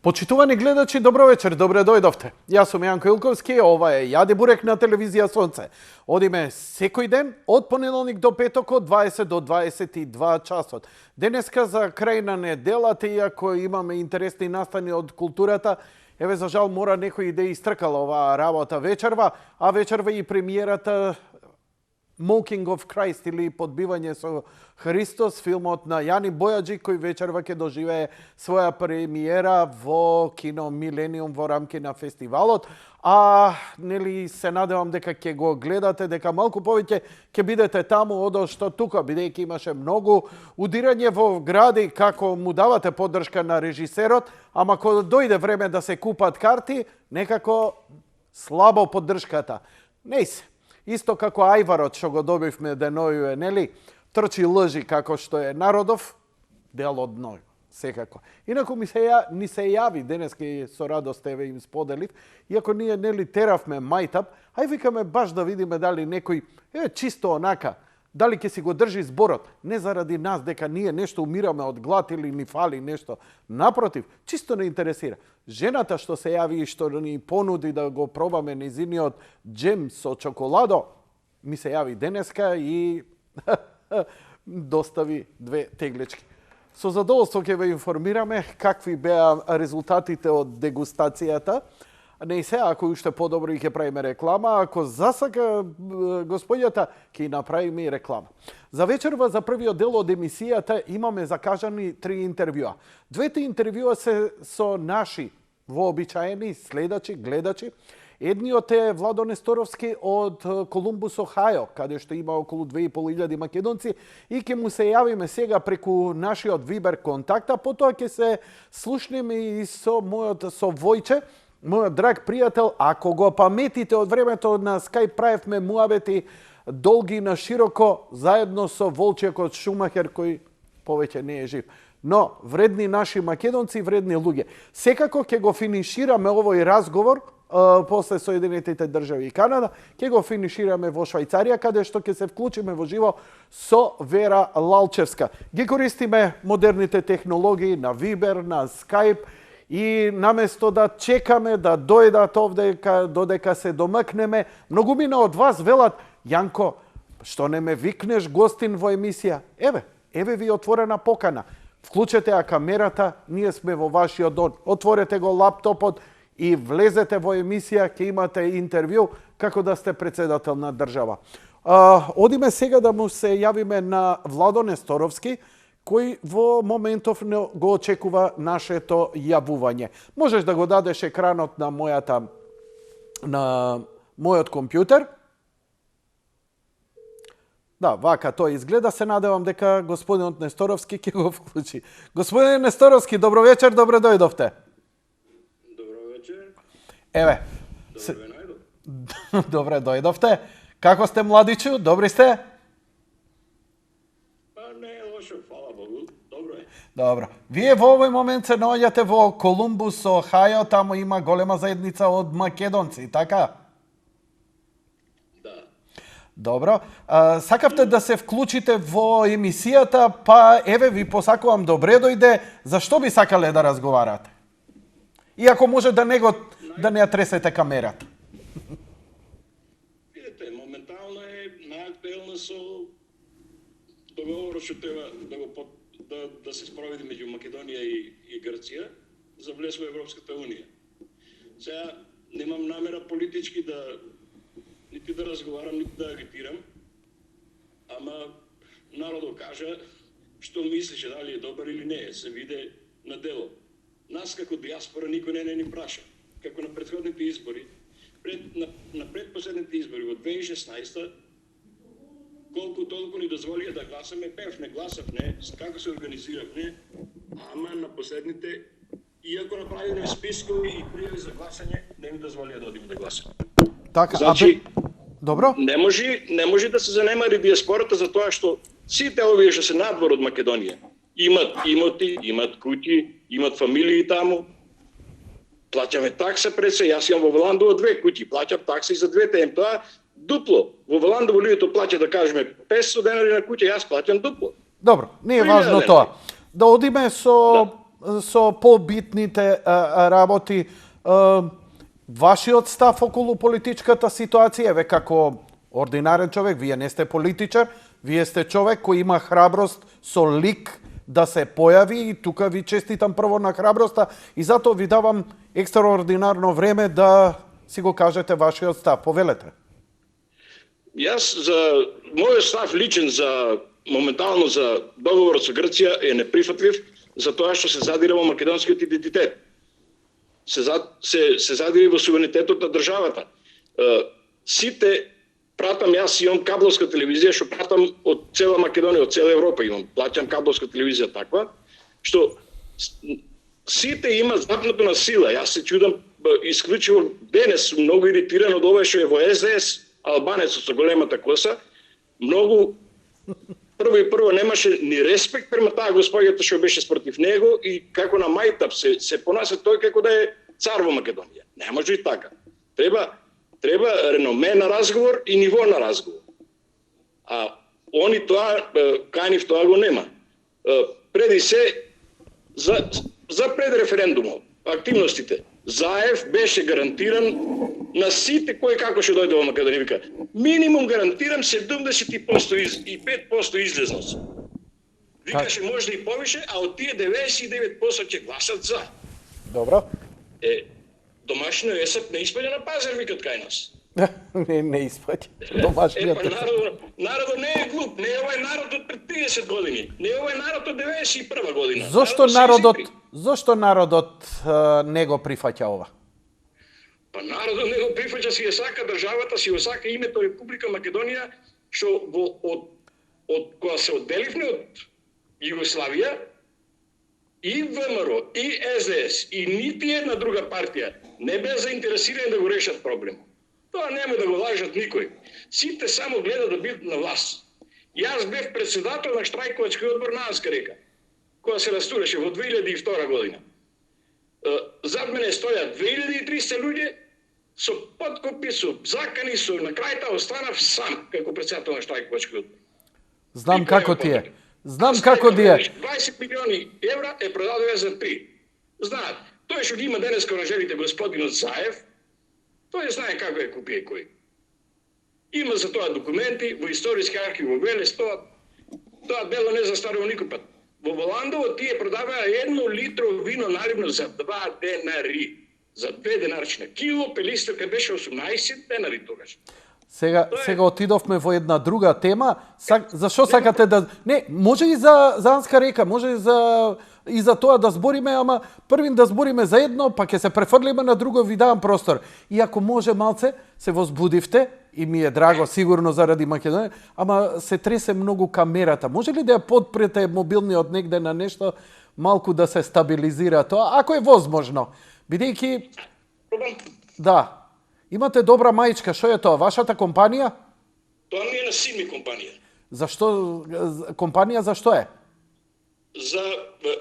Почитувани гледачи, добро вечер, добре дојдовте. Јас сум Јанко Илковски, ова е Јаде Бурек на телевизија Сонце. Одиме секој ден од понеделник до петок од 20 до 22 часот. Денеска за крај на неделата, иако имаме интересни настани од културата, еве за жал мора некој да истркал оваа работа вечерва, а вечерва и премиерата Mocking of Christ или Подбивање со Христос, филмот на Јани Бојаджи, кој вечерва ќе доживее своја премиера во кино Милениум во рамки на фестивалот. А нели се надевам дека ќе го гледате, дека малку повеќе ќе бидете таму одо што тука, бидејќи имаше многу удирање во гради како му давате поддршка на режисерот, ама кога дојде време да се купат карти, некако слабо поддршката. Не се. Исто како ајварот што го добивме денојуе, нели? Трчи лжи како што е народов, дел од ној, секако. Инаку ни се јави, денеска и со радост еве им споделив, иако ние нели теравме мајтап, ај викаме баш да видиме дали некој, чисто онака, дали ќе си го држи зборот, не заради нас дека ние нешто умираме од глад или ни фали нешто. Напротив, чисто не интересира. Жената што се јави и што ни понуди да го пробаме незиниот джем со чоколадо, ми се јави денеска и достави 2 теглички. Со задоволство ќе ве информираме какви беа резултатите од дегустацијата. Не и се, ако уште подобро и ќе правиме реклама, ако засака господјата, ќе направиме и реклама. За вечерва, за првиот дел од емисијата, имаме закажани 3 интервјуа. Двете интервјуа се со наши вообичаени следачи, гледачи. Едниот е Владо Несторовски од Колумбус, Охајо, каде што има околу 2500 македонци и ќе му се јавиме сега преку нашиот Вибер контакта, потоа ќе се слушнеме и со Војче, мојот драг пријател. Ако го паметите од времето на Скајп правевме муабети долги на широко заедно со Волчекот Шумахер кој повеќе не е жив. Но вредни наши македонци, вредни луѓе. Секако ќе го финишираме овој разговор после Соединетите држави и Канада, ќе го финишираме во Швајцарија, каде што ќе се вклучиме во живо со Вера Лалчевска. Ги користиме модерните технологии на Вибер, на Скајп, и наместо да чекаме да дојдат овде додека се домакнеме, многумина од вас велат: Јанко, што не ме викнеш гостин во емисија? Еве ви отворена покана. Вклучете ја камерата, ние сме во вашиот дом. Отворете го лаптопот и влезете во емисија, ќе имате интервју како да сте председател на држава. Одиме сега да му се јавиме на Владо Несторовски, кој во моментов го очекува нашето јавување. Можеш да го дадеш екранот на мојот компјутер. Да, вака тоа изгледа. Се надевам дека господинот Несторовски ќе го вклучи. Господин Несторовски, добро вечер, добре дојдовте. Добро вечер. Еве. Добре најдов. Добре дојдовте. Како сте, младичу? Добри сте? Не е лошо, фала Богу. Добро е. Добро. Вие во овој момент се наоѓате во Колумбус, Охајо, таму има голема заедница од македонци, така? Да. Добро. Сакавте да се вклучите во емисијата, па еве ви посакувам добре дојде. Зашто би сакале да разговарате? Иако може да не ја тресете камерата. Видете, моментално е наактуелно со договорот што треба да се спроведи меѓу Македонија и Грција за влез во Европската унија. Сега немам намера политички нити да разговарам, нити да агитирам, ама народот кажа што мислише, дали е добар или не е, се виде на дело. Нас како диаспора никој не ни праша. Како на претходните избори, на предпоследните избори во 2016 колку толку ни дозволија да гласаме, не гласавме, како се организиравме, ама на последните, иако направиле спискови и пријави за гласање, не ни дозволија да одиме да гласаме. Така, Значи, добро? Не може да се занемари диаспората за тоа што сите овие што се надвор од Македонија имат имоти, имат куќи, имат фамилии таму. Плаќаме такса пред се, јас имам во Воландово 2 куќи, плаќам такса и за двете, тоа дупло. Во Воландово луѓето плаќа да кажеме 500 денари на куќа, јас плаќам дупло. Добро, не е важно тоа. Да одиме со со побитните работи. Вашиот став околу политичката ситуација, еве како ординарен човек, вие не сте политичар, вие сте човек кој има храброст со лик да се појави и тука ви честитам прво на храброста и затоа ви давам екстраординарно време да си го кажете вашиот став. Повелете. Јас за мојот став личен за моментално за договорот со Грција е неприфатлив за тоа што се задира во македонскиот идентитет. Се задира во суверенитетот на државата. Сите пратам, јас имам кабловска телевизија што пратам од цела Македонија, од цела Европа имам, плаќам кабловска телевизија таква, што сите има запнато на сила. Јас се чудам исклучиво денес многу иритиран од ова што е во СДС, албанецот со големата коса, многу прво немаше ни респект према таа господјата што беше спротив него и како на мајтап се понася тој како да е цар во Македонија. Не може и така. Треба реноме на разговор и ниво на разговор. А они тоа, кај нив тоа го нема. Преди се, за пред референдумот, активностите, Заев беше гарантиран на сите кои како ќе дојде во Македонија. Вика, минимум гарантирам 75% и 5% излезност. Викаше може и повише, а од тие 99% ќе гласат за. Добро. Домашно ЕСАП не испаѓа на пазар, викат кај нас. не испаѓа. Домашниот народот не е глуп, не е овој народ од пред 30 години, не е овој народ од 91 година. Зошто народот не го прифаќа ова? Па народот не го прифаќа, си ја сака државата, си ја сака името Република Македонија, што од кога се одделивме од Југославија, и ВМРО, и СДС, и нити една друга партија не беа заинтересирани да го решат проблемот. Тоа нема да го лажат никој. Сите само гледа да бидат на власт. Јас бев председател на штрајковачки одбор на Анска река, која се растураше во 2002 година. Зад мене стоја 2300 луѓе со подкупи, со закани, со на крајта останав сам како председател на штрајковачки одбор. Знам како ти е. 20 милиони евра е продадоја за 3. Знаат, тој што ги има денес оранжерите господинот Заев, тој знае како е купие кој. Има за тоа документи, во историски архив во Велес, тоа дело не застарува никој пат. Во Воландово тие продаваа 1 литро вино наливно за 2 денари. За 2 денарчина. Кило пелистерка беше 18 денари тогаш. Сега отидовме во една друга тема. Зашо сакате да... Не, може и за Анска река, може и за тоа да збориме, ама првин да збориме за едно, па ќе се префрлиме на друго, ви давам простор. И ако може малце, се возбудивте, и ми е драго сигурно заради Македонија, ама се тресе многу камерата. Може ли да ја подпрете мобилниот негде на нешто, малку да се стабилизира тоа, ако е возможно? Бидејќи... Да. Имате добра маичка, што е тоа? Вашата компанија? Тоа ми е на син ми компанија. Зашто компанија зашто е? За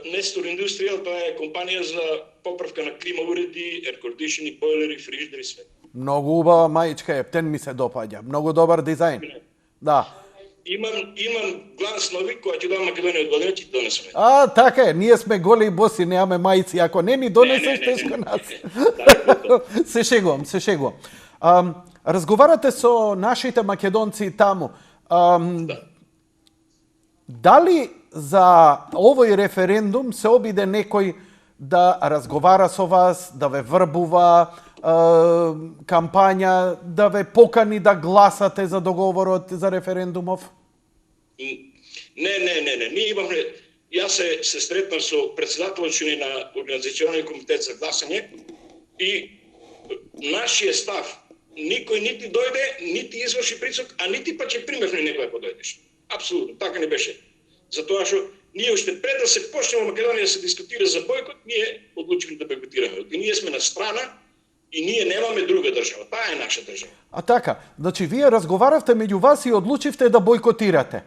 Нестор Индустријал, тоа е компанија за поправка на клима уреди, air conditioning, бойлери, фриждери, све. Многу убава маичка е, птен ми се допаѓа. Многу добар дизајн. Да. Имам гласнови која ќе дам Македонија од година, ќе донесеме. Така е, ние сме голи и боси, немаме мајци, ако не ни донесеш тешко нас. Се шегувам. Разговарате со нашите македонци таму. Дали за овој референдум се обиде некој да разговара со вас, да ве врбува, кампања, да ве покани да гласате за договорот за референдумов? Не. Ние имаме... Јас се сретнав со председателот на Организационалниот комитет за гласање и нашиот став, никој нити дојде, нити изврши притисок, а нити па ќе примевме некој ако дојдеш. Апсолутно, така не беше. Затоа што ние уште пред да се почне во Македонија да се дискутира за бойкот, ние одлучивме да бойкотираме. И ние сме на страна и ние немаме друга држава. Таа е наша држава. Така, значи вие разговаравте меѓу вас и одлучивте да бойкотирате.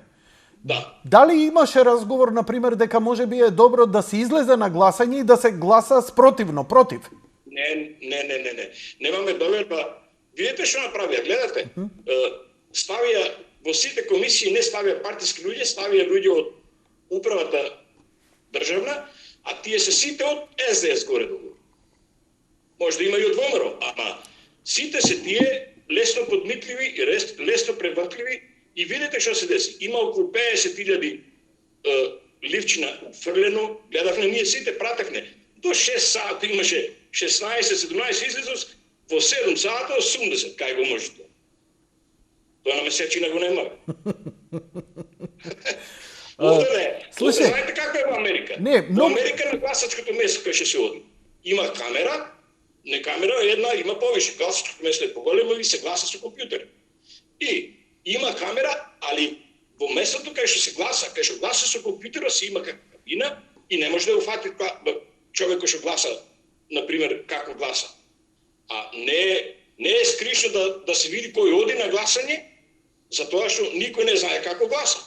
Да. Дали имаше разговор, например, дека може би е добро да се излезе на гласање и да се гласа против? Не. Немаме доведба. Видете што направија, гледате. Ставија во сите комисии, не ставија партиски луѓе, ставија луѓе од управата државна, А тие се сите од СДС горе-долу. Може да има и од ВМРО, ама сите се тие лесно подмитливи и лесно превртливи и видите што се деси. Има околу 50.000 ливчина фрлено, гледавме ние сите, пратевме. До 6 сата имаше 16-17 излезост, во 7 сата 80, кај го може тоа. Тоа на месечина го нема. Овде не. Слушай, знаете како е во Америка? Не, Во Америка на гласачкото место кај се оди. Има камера, не камера една, има повише. Гласачкото место е поголемо и се гласа со компјутер. И има камера, али во местото кај што се гласа, кај што гласа со компјутерот се има кабина и не може да го фати човек кој што гласа, на пример, како гласа. А не е скришно да се види кој оди на гласање, затоа што никој не знае како гласа.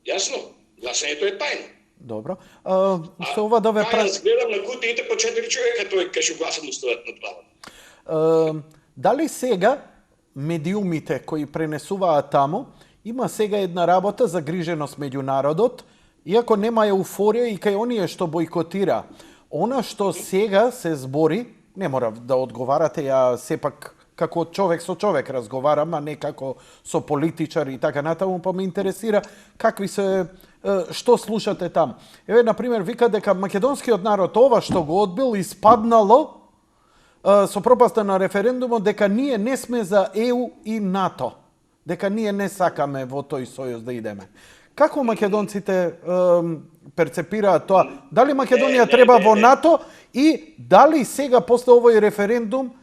Јасно? Гласањето е тајно. Добро. Со ова да ве Јас гледам на кутиите по 4 човека тој кај што гласа му стојат на тоа. Дали сега медиумите кои пренесуваат таму, има сега една работа за гриженост меѓу народот, иако нема еуфорија и кај оние што бойкотира. Она што сега се збори, не мора да одговарате, ја сепак како човек со човек разговарам, а не како со политичар и така натаму, па ме интересира какви се што слушате там. Еве на пример вика дека македонскиот народ ова што го одбил испаднало со пропаста на референдумот дека ние не сме за ЕУ и НАТО, дека ние не сакаме во тој сојуз да идеме. Како македонците перцепираат тоа? Дали Македонија треба во НАТО и дали сега после овој референдум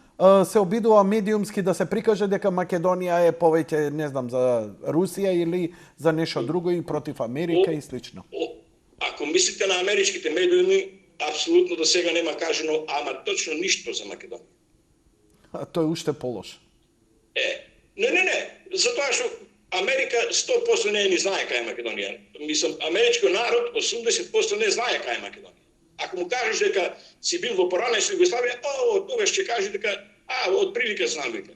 се обидува медиумски да се прикаже дека Македонија е повеќе, не знам, за Русија или за нешто друго и против Америка и слично? Ако мислите на америчките медиуми, апсолутно до сега нема кажено ама точно ништо за Македонија. А тој уште полош. Не. Затоа што Америка 100% не ни знае кај е Македонија. Мислам, америчкиот народ 80% не знае кај е Македонија. Ако му кажеш дека си бил во поранешна Југославија, тогаш ќе каже дека од прилика знам вика.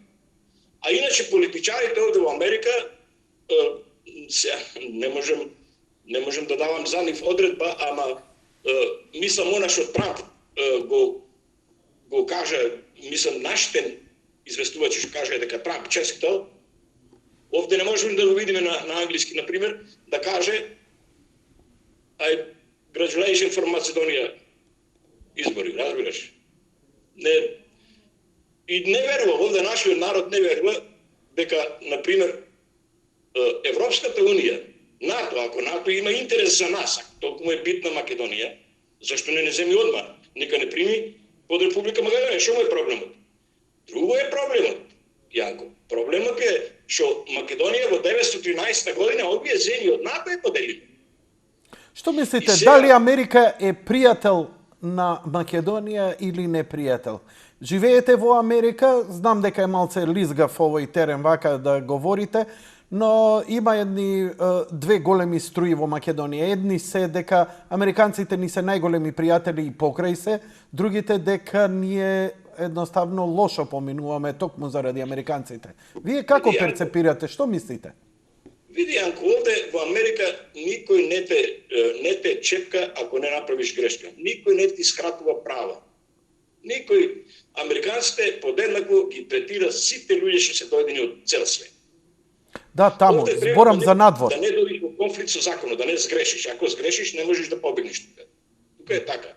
А иначе политичарите овде во Америка не можем да давам за нив одредба, ама мислам она што Трамп го кажа, мислам нашите известувачи што кажа дека Трамп честитал. Овде не можеме да го видиме на англиски, на пример, да каже Congratulations for Macedonia избори, разбираш? И не верува, овде нашиот народ не верува дека, на пример, Европската унија, НАТО, ако НАТО има интерес за нас, толку му е битна Македонија, зашто не земи одма, нека не прими под Република Македонија, што му е проблемот? Друго е проблемот, Јанко. Проблемот е што Македонија во 1913 година овие земји од НАТО е поделила. Што мислите, дали Америка е пријател на Македонија или не пријател? Живеете во Америка, знам дека е малце лизгав овој терен вака да говорите, но има едни две големи струи во Македонија. Едни се дека американците ни се најголеми пријатели и покрај се, другите дека ние едноставно лошо поминуваме токму заради американците. Вие како перцепирате, што мислите? Види, Јанко, овде во Америка никој не те чепка ако не направиш грешка. Никој не ти скратува права. Никој, американците подеднакво ги третира сите луѓе што се дојдени од цел свет. Да, таму, зборам за надвор. Да не дојдеш во конфликт со законот, да не сгрешиш. Ако сгрешиш, не можеш да побегнеш тука. Тука е така.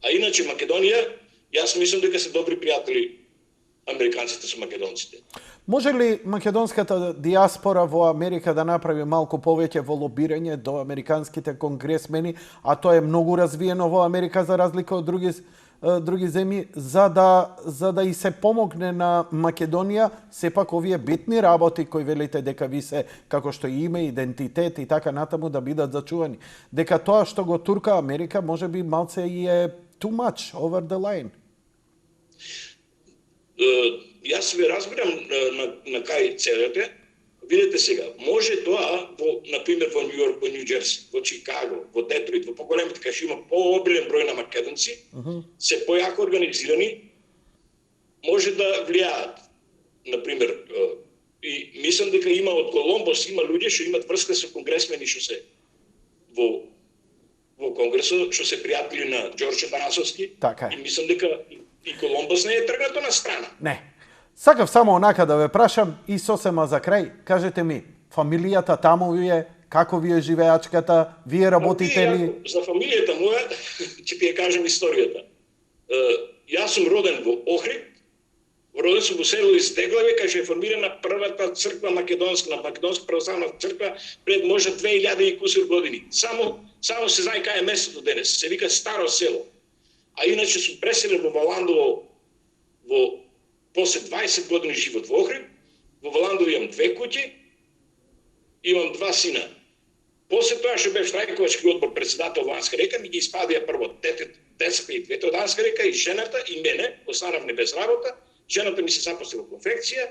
А иначе Македонија, јас мислам дека се добри пријатели американците со македонците. Може ли македонската диаспора во Америка да направи малку повеќе во лобирање до американските конгресмени, а тоа е многу развиено во Америка за разлика од други земји, за да и се помогне на Македонија сепак овие битни работи кои велите дека ви се како што име, идентитет и така натаму да бидат зачувани. Дека тоа што го турка Америка можеби малце и е too much over the line. Јас ве разбирам на кај целете. Видете сега, може тоа на пример во Нью Йорк, во Нью Джерси, во Чикаго, во Детройт, во поголемите кај што има пообилен број на македонци, се појако организирани, може да влијаат. На пример, и мислам дека има од Коломбос има луѓе што имаат врска со конгресмени што се во во Конгресот, што се пријатели на Ѓорче Барасовски. Така е. И мислам дека и Колумбус не е тргнато на страна. Не. Сакав само онака да ве прашам и сосема за крај. Кажете ми, фамилијата таму ви е, како ви е живеачката, вие работите ли? За фамилијата моја, ќе ти ја кажам историјата. Јас сум роден во Охрид, роден сум во село Издеглаве, кај што е формирана првата црква македонска, на македонска православна црква пред може 2000 и кусур години. Само се знае кај е местото денес, се вика Старо село. А иначе сум преселен во Валандово после 20 години живот во Охрид. Во Валандово имам 2 куќи, имам 2 сина. После тоа што бев штрајковачки одбор председател во Анска река, ми ги испадија прво децата и двете од Анска река и жената и мене, останавме без работа. Жената ми се запосли во конфекција,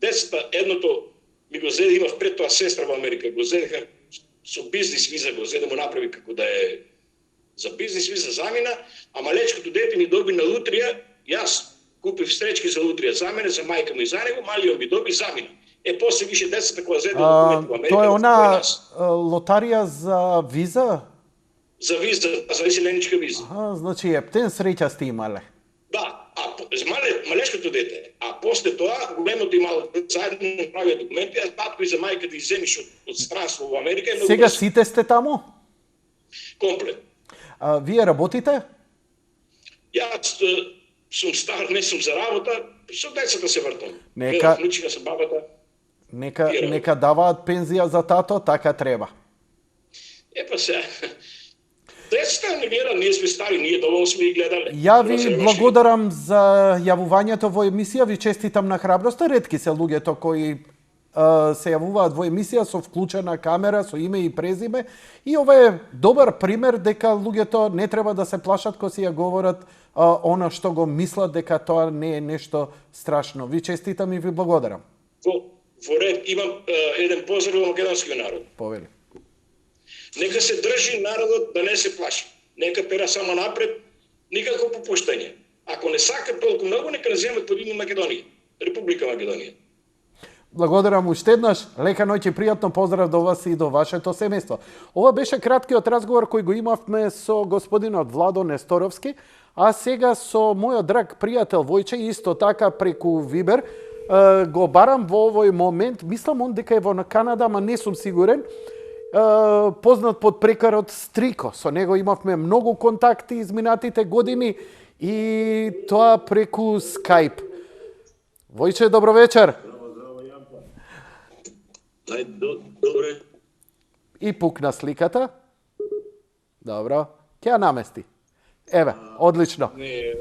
децата едното ми го зеде, имав пред тоа сестра во Америка, го зедеха со бизнис виза, го зеде му направи како да е за бизнис виза замина, а малечкото дете ми доби на лутрија, јас купив стречки за лутрија за мене, за мајка ми и за него, малиот ми доби замина. После више децата кога зеде документи во Америка. Тоа е она лотарија за виза? За виза, за иселеничка виза. Значи ептен среќа сте имале. Да, а малешкото дете, а после тоа големото имало заедно правија документи, а татко и за мајка да иземиш од странство во Америка е многу. Сега сите сте таму? Комплет. Вие работите? Јас сум стар, не сум за работа, со децата се вртам. Нека внучка со бабата. Нека даваат пензија за тато, така треба. Епа се. Децата не гледа, ние сме стари, ние доволно сме и гледале. Ја ви благодарам за јавувањето во емисија, ви честитам на храброста. Ретки се луѓето кои се јавуваат во емисија со вклучена камера, со име и презиме. И ова е добар пример дека луѓето не треба да се плашат кога си ја говорат она што го мислат, дека тоа не е нешто страшно. Ви честитам и ви благодарам. Во ред имам еден поздрав во македонскиот народ. Повели. Нека се држи народот да не се плаши. Нека пера само напред, никако попуштање. Ако не сакат толку многу, нека не земат под име Македонија. Република Македонија. Благодарам уште еднаш. Лека ноќ и пријатно поздрав до вас и до вашето семејство. Ова беше краткиот разговор кој го имавме со господинот Владо Несторовски, а сега со мојот драг пријател Војче, исто така преку Вибер, го барам во овој момент, мислам он дека е во Канада, ама не сум сигурен, познат под прекарот Стрико. Со него имавме многу контакти изминатите години и тоа преку Skype. Војче, добро вечер. Добре. И пукна сликата. Добро. Ќе ја намести. Еве, одлично. Не,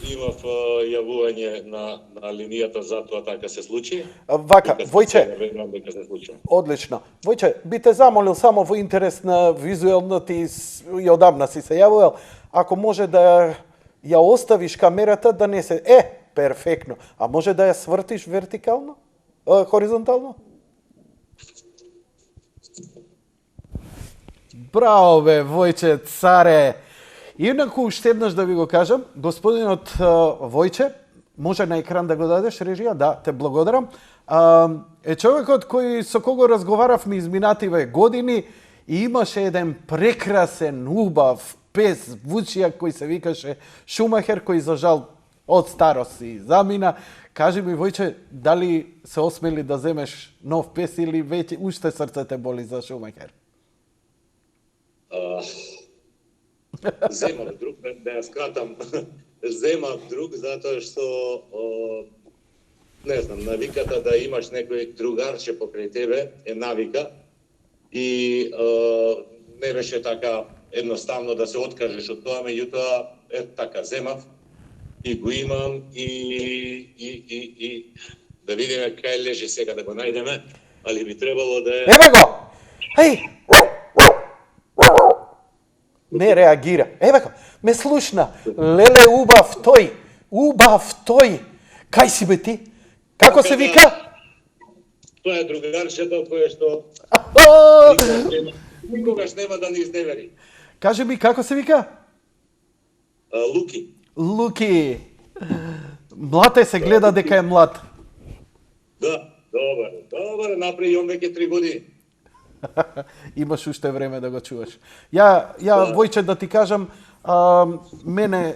имав јавување на линијата, затоа така се случи. Вака, Војче. Дека се случи. Одлично. Војче, би те замолил само во интерес на визуелната и одамна си се јавувал, ако може да ја оставиш камерата да не се... перфектно. А може да ја свртиш вертикално? Хоризонтално? Браво бе, Војче, царе! Инаку, уште еднаш да ви го кажам, господинот Војче, може на екран да го дадеш, режија? Да, те благодарам. Е човекот кој со кого разговаравме изминативе години и имаше еден прекрасен, убав пес, вучијак кој се викаше Шумахер, кој за жал од старост си замина. Кажи ми, Војче, дали се осмели да земеш нов пес или веќе уште срцете боли за Шумахер? Земав друг, да ја скратам, земав друг затоа што не знам, навиката да имаш некој другарче покрај тебе е навика и не беше така едноставно да се откажеш од тоа, меѓутоа така земав и го имам и да видиме кај лежи сега да го најдеме, али би требало да е... Еве го! Еј! Не реагира. Еве го, ме слушна. Леле, убав тој. Убав тој. Кај си бе ти? Како се вика? Тоа е другарчето кое што никогаш нема да ни изневери. Кажи ми, како се вика? Луки. Луки. Млад е, се гледа дека е млад. Да, добар, напред и он веќе 3 години. Имаш уште време да го чуваш. Ја Војче, да ти кажам, мене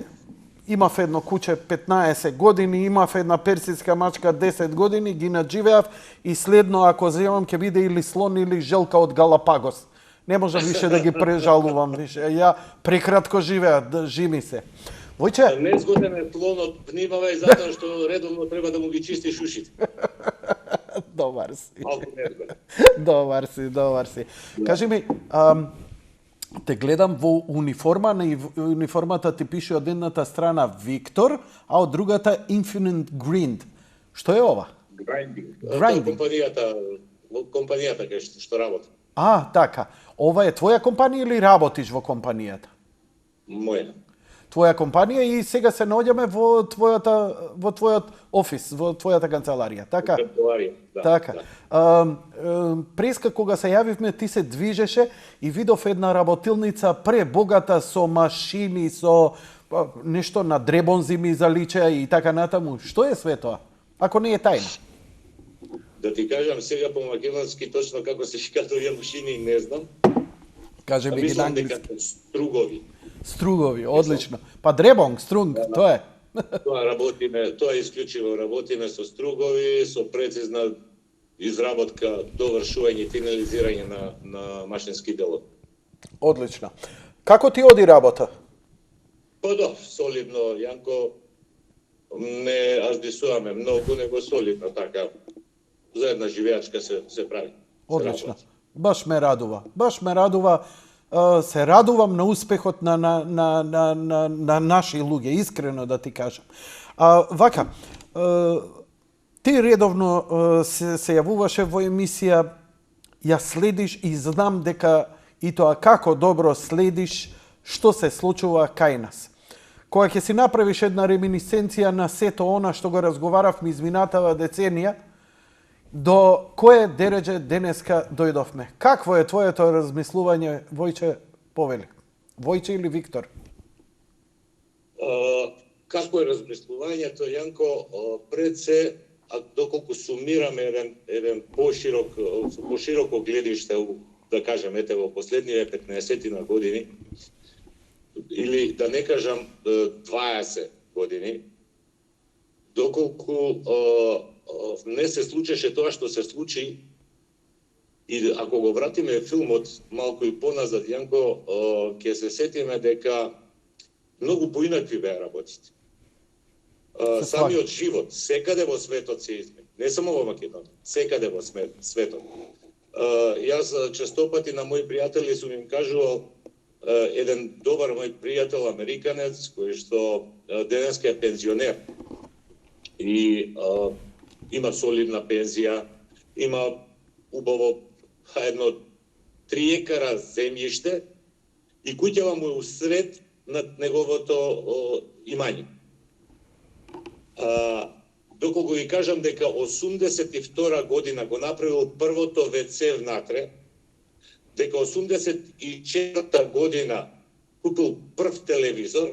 имав едно куче 15 години, имав една персиска мачка 10 години, ги надживеав и следно, ако земам, ќе биде или слон или желка од Галапагос. Не можам више да ги прежалувам, више. Ја прекратко живеа, жими се. Војче? Незгоден е слонот, внимавај затоа што редовно треба да му ги чистиш ушите. Добар си. Малку незгоден. Добар си. Кажи ми, те гледам во униформа, на униформата ти пише од едната страна Виктор, а од другата Infinite Grind. Што е ова? Grinding. Grinding. Компанијата кај што работи. Така. Ова е твоја компанија или работиш во компанијата? Моја. Твоја компанија и сега се наоѓаме во твојот офис, во твојата канцеларија, така? Канцеларија, да. Така. Да. Преска кога се јавивме, ти се движеше и видов една работилница пребогата со машини, со нешто на дребонзи ми залича и така натаму. Што е све тоа? Ако не е тајна. Да ти кажам сега по македонски точно како се викаат овие машини, не знам. Каже ми ги на англиски. Стругови. Стругови, одлично. Па дребонг, струнг, тоа е. Тоа исклучиво работиме со стругови, со прецизна изработка, довршување и финализирање на машински делови. Одлично. Како ти оди работа? Па да, солидно, Јанко, не аздисуваме многу, него солидно, така, за една живеачка се прави. Одлично. Баш ме радува. Се радувам на успехот на наши луѓе, искрено да ти кажам. Вака, ти редовно се јавуваше во емисија, ја следиш и знам дека и тоа како добро следиш што се случува кај нас. Кога ќе си направиш една реминисценција на сето она што го разговаравме изминатава деценија, до кое дереđe денеска дојдовме? Какво е твоето размислување, Војче, повели? Војче или Виктор? Какво е размислувањето, Јанко, пред се, доколку сумираме еден пошироко гледиште, да кажем, ете во последниве 15 години, или да не кажам 20 години, доколку не се случеше тоа што се случи, и ако го вратиме филмот малку и поназад, Јанко, ќе се сетиме дека многу поинакви беа работите. Самиот живот, секаде во светот се измени, не само во Македонија, секаде во светот. Јас честопати на мои пријатели сум им кажувал, еден добар мој пријател американец, кој што денеска е пензионер и има солидна пензија, има убаво едно 3 екара земјиште и куќава му е усред над неговото имање. Доколку ви кажам дека 82 година го направил првото ВЦ внатре, дека 84 година купил прв телевизор,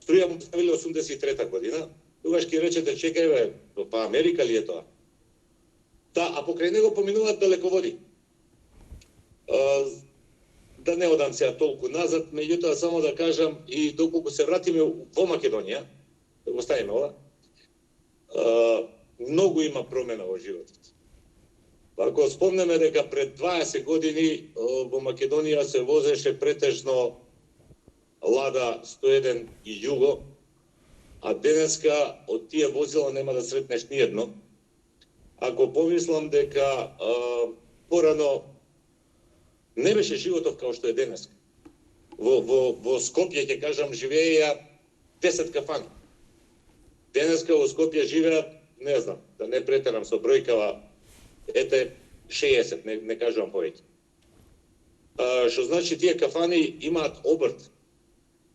струја му ставили 83 година, тогаш ќе речете, чекај бе, па Америка ли е тоа? Да, а покрај него поминуваат далеководи. Да не одам сега толку назад, меѓутоа само да кажам и доколку се вратиме во Македонија, да го ставиме ова, многу има промена во животот. Ако спомнеме дека пред 20 години во Македонија се возеше претежно Лада 101 и Југо, а денеска од тие возила нема да сретнеш ни едно. Ако помислам дека порано не беше животов како што е денеска. Во Скопје, ќе кажам, живееја 10 кафани. Денеска во Скопје живеат, не знам, да не претерам со бројкава, ете 60, не кажувам повеќе. Што значи тие кафани имаат обрт,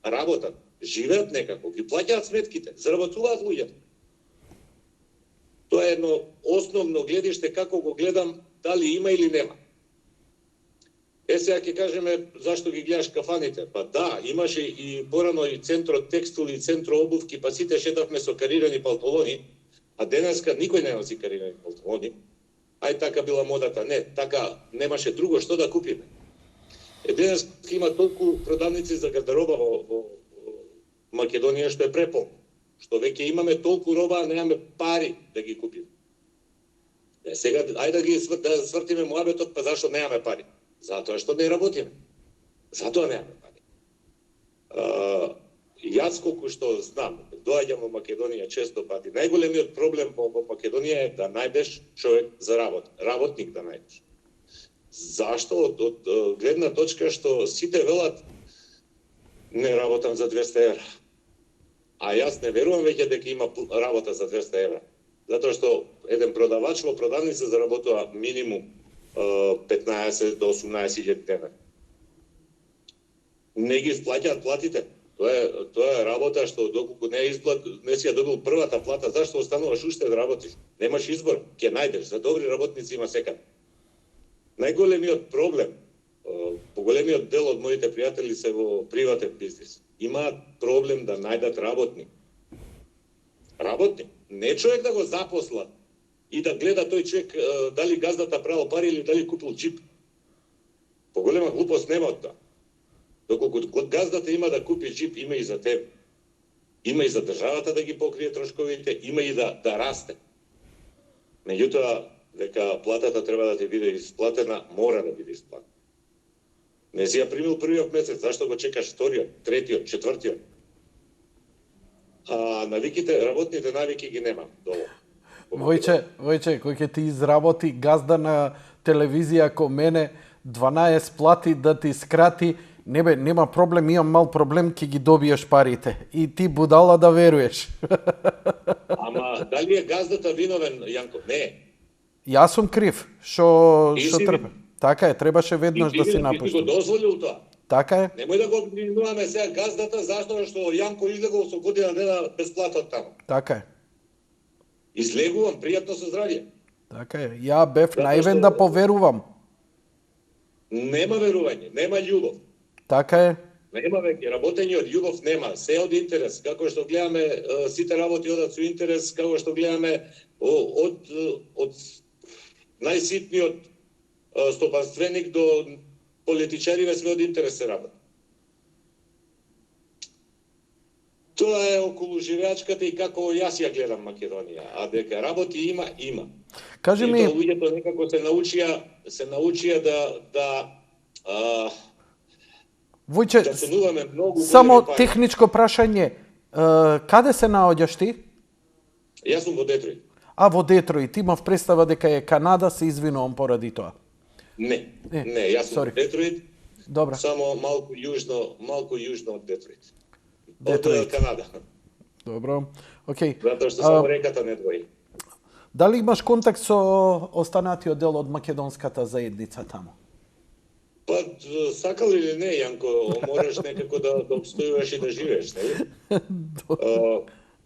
работат, живеат некако, ги плаќаат сметките, заработуваат луѓето. Тоа е едно основно гледиште како го гледам, дали има или нема. Сега ќе кажеме зашто ги гледаш кафаните. Па да, имаше и порано и центро текстил и центро обувки, па сите шетавме со карирани палтолони, а денеска никој не носи карирани палтолони. ај така била модата. Не, така немаше друго што да купиме. Денес има толку продавници за гардероба во Македонија што е преполно. Што веќе имаме толку роба, а немаме пари да ги купиме. Сега, ајде да свртиме муабетот, па зашто немаме пари? Затоа што не работиме. Затоа немаме пари. Јас колку што знам, доаѓам во Македонија често пати. Најголемиот проблем во Македонија е да најдеш човек за работа, работник да најдеш. Зашто? Од гледна точка што сите велат не работам за 200 евра. А јас не верувам веќе дека има работа за 200 евра. Затоа што еден продавач во продавница заработува минимум 15 до 18.000 дена. Не ги исплаќаат платите. Тоа е работа што доколку не си ја добил првата плата, зашто остануваш уште да работиш? Немаш избор, ќе најдеш. За добри работници има секаде. Најголемиот проблем, поголемиот дел од моите пријатели се во приватен бизнис. Имаат проблем да најдат работник. Работник. Не човек да го запосла и да гледа тој човек дали газдата правил пари или дали купил джип. Поголема глупост нема од тоа. Доколку газдата има да купи джип, има и за тебе. Има и за државата да ги покрие трошковите, има и да расте. Меѓутоа, дека платата треба да ти биде исплатена, мора да биде исплатена. Не си ја примил првиот месец, зашто го чекаш вториот, третиот, четвртиот? А навиките, работните навики ги нема долу. Војче, кој ќе ти изработи газда на телевизија ко мене, 12 плати да ти скрати, нема проблем, имам мал проблем, ќе ги добиеш парите. И ти будала да веруеш. Ама дали е газдата виновен, Јанко? Не. Јас сум крив, што трпе. Така е, требаше веднаш да си напуштам. И ти го дозволил тоа. Така е. Немој да го обвинуваме сега газдата, зашто што Јанко излегол со година дена без плата од таму. Така е. Излегувам, пријатно со здравје. Така е. Ја бев наивен да поверувам. Нема верување, нема љубов. Така е. Нема веќе, работење од љубов нема, се од интерес. Како што гледаме, сите работи одат со интерес, како што гледаме од најситниот стопанственик до политичариве, све од интерес се работи. Тоа е околу живеачката и како јас ја гледам Македонија. А дека работи има. Кажи ми, луѓето некако се научија Војче, да ценуваме многу. само техничко прашање. Каде се наоѓаш ти? Јас сум во Детройт. А во Детройт, имав представа дека е Канада, се извинувам поради тоа. Не, јас сум во Детройт. Добра. Само малку јужно од Детройт. Детройт. Од Канада. Добро. Океј. Затоа што само реката не двои. Дали имаш контакт со останатиот дел од македонската заедница таму? Па, сакал или не, Јанко, мораш некако да обстојуваш и да живееш, нели?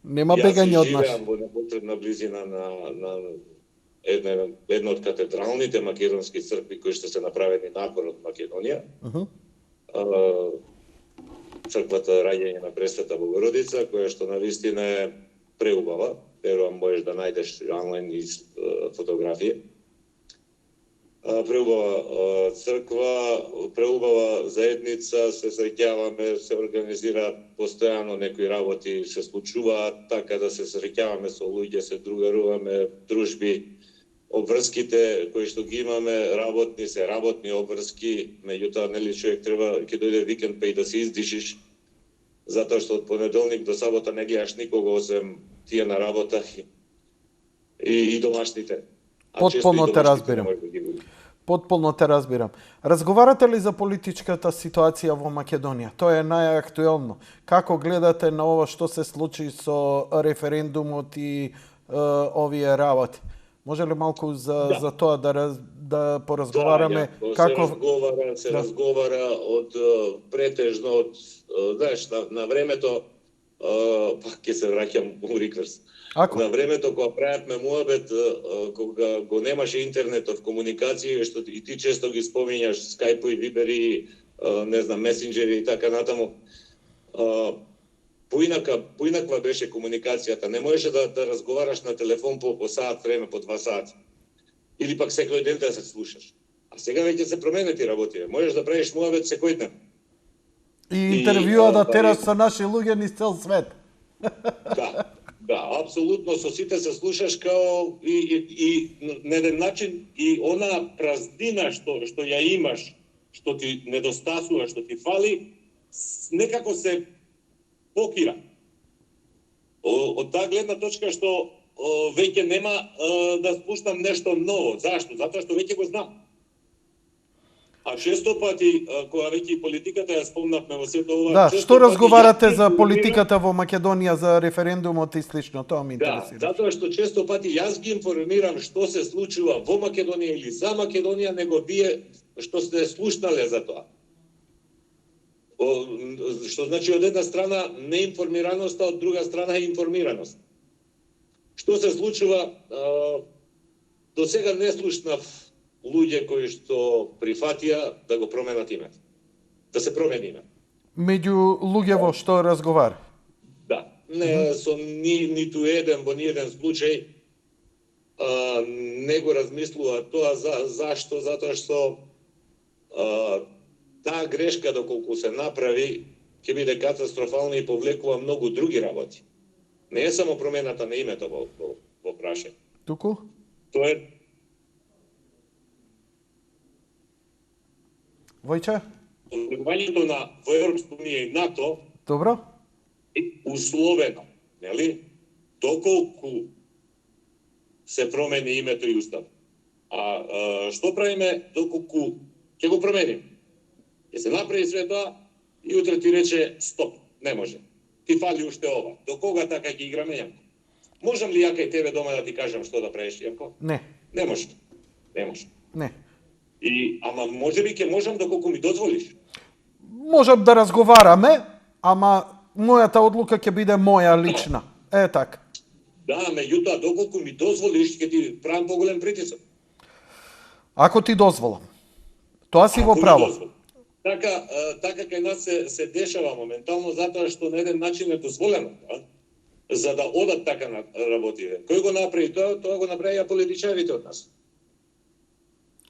Нема бегање од нас. Јас живеам во непосредна близина на една од катедралните македонски цркви кои што се направени надвор од Македонија. Црквата Раѓање на Пресвета Богородица, која што навистина е преубава. Верувам можеш да најдеш онлайн фотографија. Преубава црква, преубава заедница, се среќаваме, се организираат постојано некои работи, се случуваат така да се среќаваме со луѓе, се другаруваме, дружби, обврските кои што ги имаме, работни обврски, меѓутоа нели човек треба ќе дојде викенд па и да се издишиш, затоа што од понеделник до сабота не гледаш никого освен тие на работа и домашните. Потполно те разбирам. Потполно те разбирам. Разговарате ли за политичката ситуација во Македонија? Тоа е најактуелно. Како гледате на ова што се случи со референдумот и овие работи? Може ли малку за тоа да поразговараме? Како се разговара од претежно од знаеш на времето пак ќе се враќам у рикверс. На времето кога правевме муабет, кога го немаше интернетот, комуникација, што и ти често ги спомињаш, Скајпо и Вибери, не знам, месенџери и така натаму, поинаква беше комуникацијата. Не можеше да разговараш на телефон по саат време, по 2 сати. Или пак секој ден да се слушаш. А сега веќе се променети работи. Можеш да правиш муавет секој ден. И интервјуа да тераш со наши луѓе низ цел свет. Да, апсолутно со сите се слушаш као и на еден начин и она празнина што ја имаш, што ти недостасува, што ти фали, некако се покира. Од таа гледна точка што веќе нема да спуштам нешто ново. Зашто? Затоа што веќе го знам. А често пати, кога веќе политиката ја спомнавме во сето ова... Да, што разговарате за политиката во Македонија, за референдумот и слично, тоа ме интересира. Да, затоа што често пати јас ги информирам што се случува во Македонија или за Македонија, него вие што сте слушнале за тоа. Што значи од една страна неинформираност, а од друга страна информираност. Што се случува, до сега не слушнав луѓе кои што прифатија да го променат името. Да се промени име. Меѓу луѓево што разговара? Да. Не со ниту еден во ниеден случај не го размислува тоа зашто, затоа што таа грешка доколку се направи ќе биде катастрофална и повлекува многу други работи. Не е само промената на името во прашање. Туку? Тоа е Војче? влегувањето на во Европска унија и НАТО. Добро. Е условено, нели? Доколку се промени името и устав. А што правиме доколку ќе го променим? Ќе се направи све тоа и утре ти рече стоп, не може. Ти фали уште ова. До кога така ќе играме, Јанко? Можам ли ја кај тебе дома да ти кажам што да правиш, Јанко? Не. Не може. Не може. Не. Ама можеби ќе можам доколку ми дозволиш. Можам да разговараме, ама мојата одлука ќе биде моја лична. Е така. Да, меѓутоа доколку ми дозволиш ќе ти правам поголем притисок. Ако ти дозволам. Тоа си во право. Така кај нас се дешава моментално затоа што на еден начин е дозволено, да? За да одат така на работите. Кој го направи тоа? Тоа го направија политичарите од нас.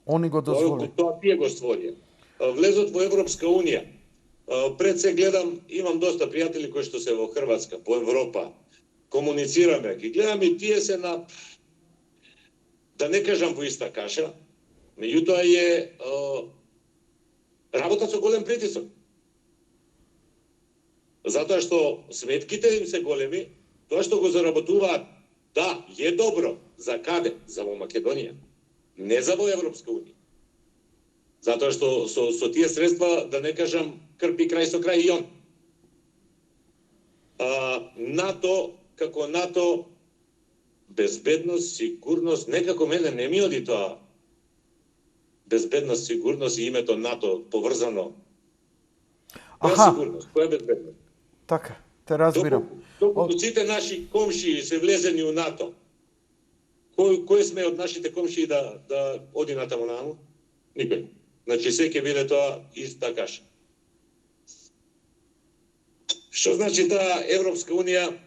Они го дозволи. Тоа тие го створи. Влезот во Европска унија. Пред се гледам, имам доста пријатели кои што се во Хрватска, по Европа. Комуницираме, ги гледам и тие се на, да не кажам во иста каша, меѓутоа е работа со голем притисок. Затоа што сметките им се големи, тоа што го заработуваат, да, е добро. За каде? За во Македонија. Не за во Европска унија. Затоа што со тие средства, да не кажам, крпи крај со крај и он. НАТО, како НАТО, безбедност, сигурност, некако мене не ми оди тоа. Безбедност, сигурност и името НАТО поврзано. Која сигурност? Која безбедност? Така, те разбирам. Доколку сите наши комшии се влезени у НАТО, кој сме од нашите комшии да оди натаму наму? Никој. Значи, се ќе биде тоа иста каша. Што значи таа Европска унија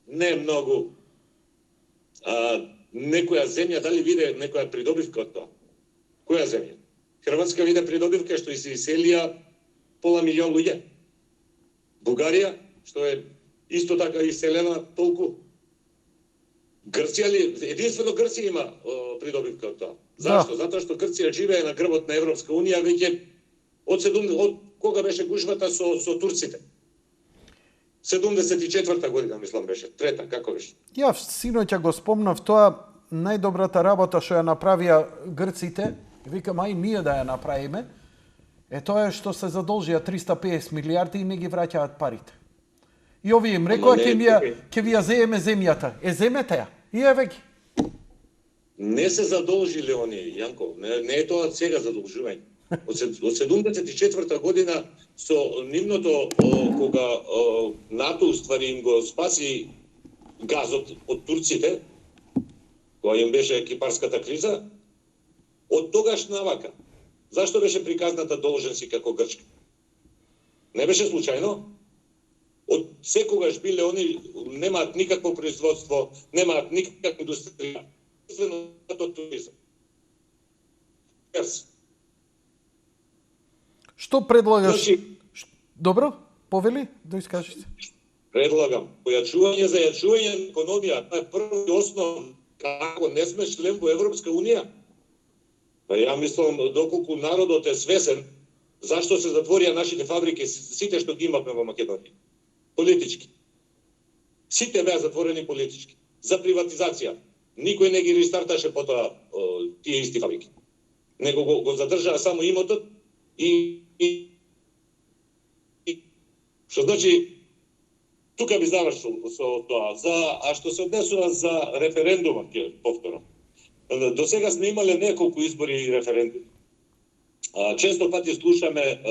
не е многу. Некоја земја, дали виде некоја придобивка од тоа? Која земја? Хрватска виде придобивка што и се иселија пола милион луѓе. Бугарија, што е исто така иселена толку. Грција ли? Единствено Грција има придобивка од тоа. Зашто? Да. Затоа што Грција живее на грбот на Европска унија веќе од кога беше гужвата со турците. 74-та година, мислам, беше. Трета, како беше? Ја синоќа го спомнав тоа, најдобрата работа што ја направија грците, викам, ај ние да ја направиме, е тоа што се задолжија 350 милиарди и не ги враќаат парите. И овие им рекоа, ќе ви ја земеме земјата. Земете ја. И еве ги. Не се задолжиле они, Јанко. Не е тоа сега задолжување. Од 74-та година со нивното, кога НАТО уствари им го спаси газот од турците, кога им беше кипарската криза, од тогаш навака. Зашто беше приказната должен си како Грчка? Не беше случајно. Од секогаш биле они, немаат никакво производство, немаат никаква индустрија, единствено туризам. Што предлагаш? Значи, Добро, повели, да искажете. предлагам појачување за јачување на економија. Тоа е први основ како не сме член во Европска унија. Па ја мислам, доколку народот е свесен, зашто се затворија нашите фабрики, сите што ги имавме во Македонија? Политички. Сите беа затворени политички. За приватизација. Никој не ги рестарташе потоа тие исти фабрики. Него го задржаа само имотот и што значи тука би завршил со тоа. А што се однесува за референдумот, ќе повторам. До сега сме имале неколку избори и референдуми. Често пати слушаме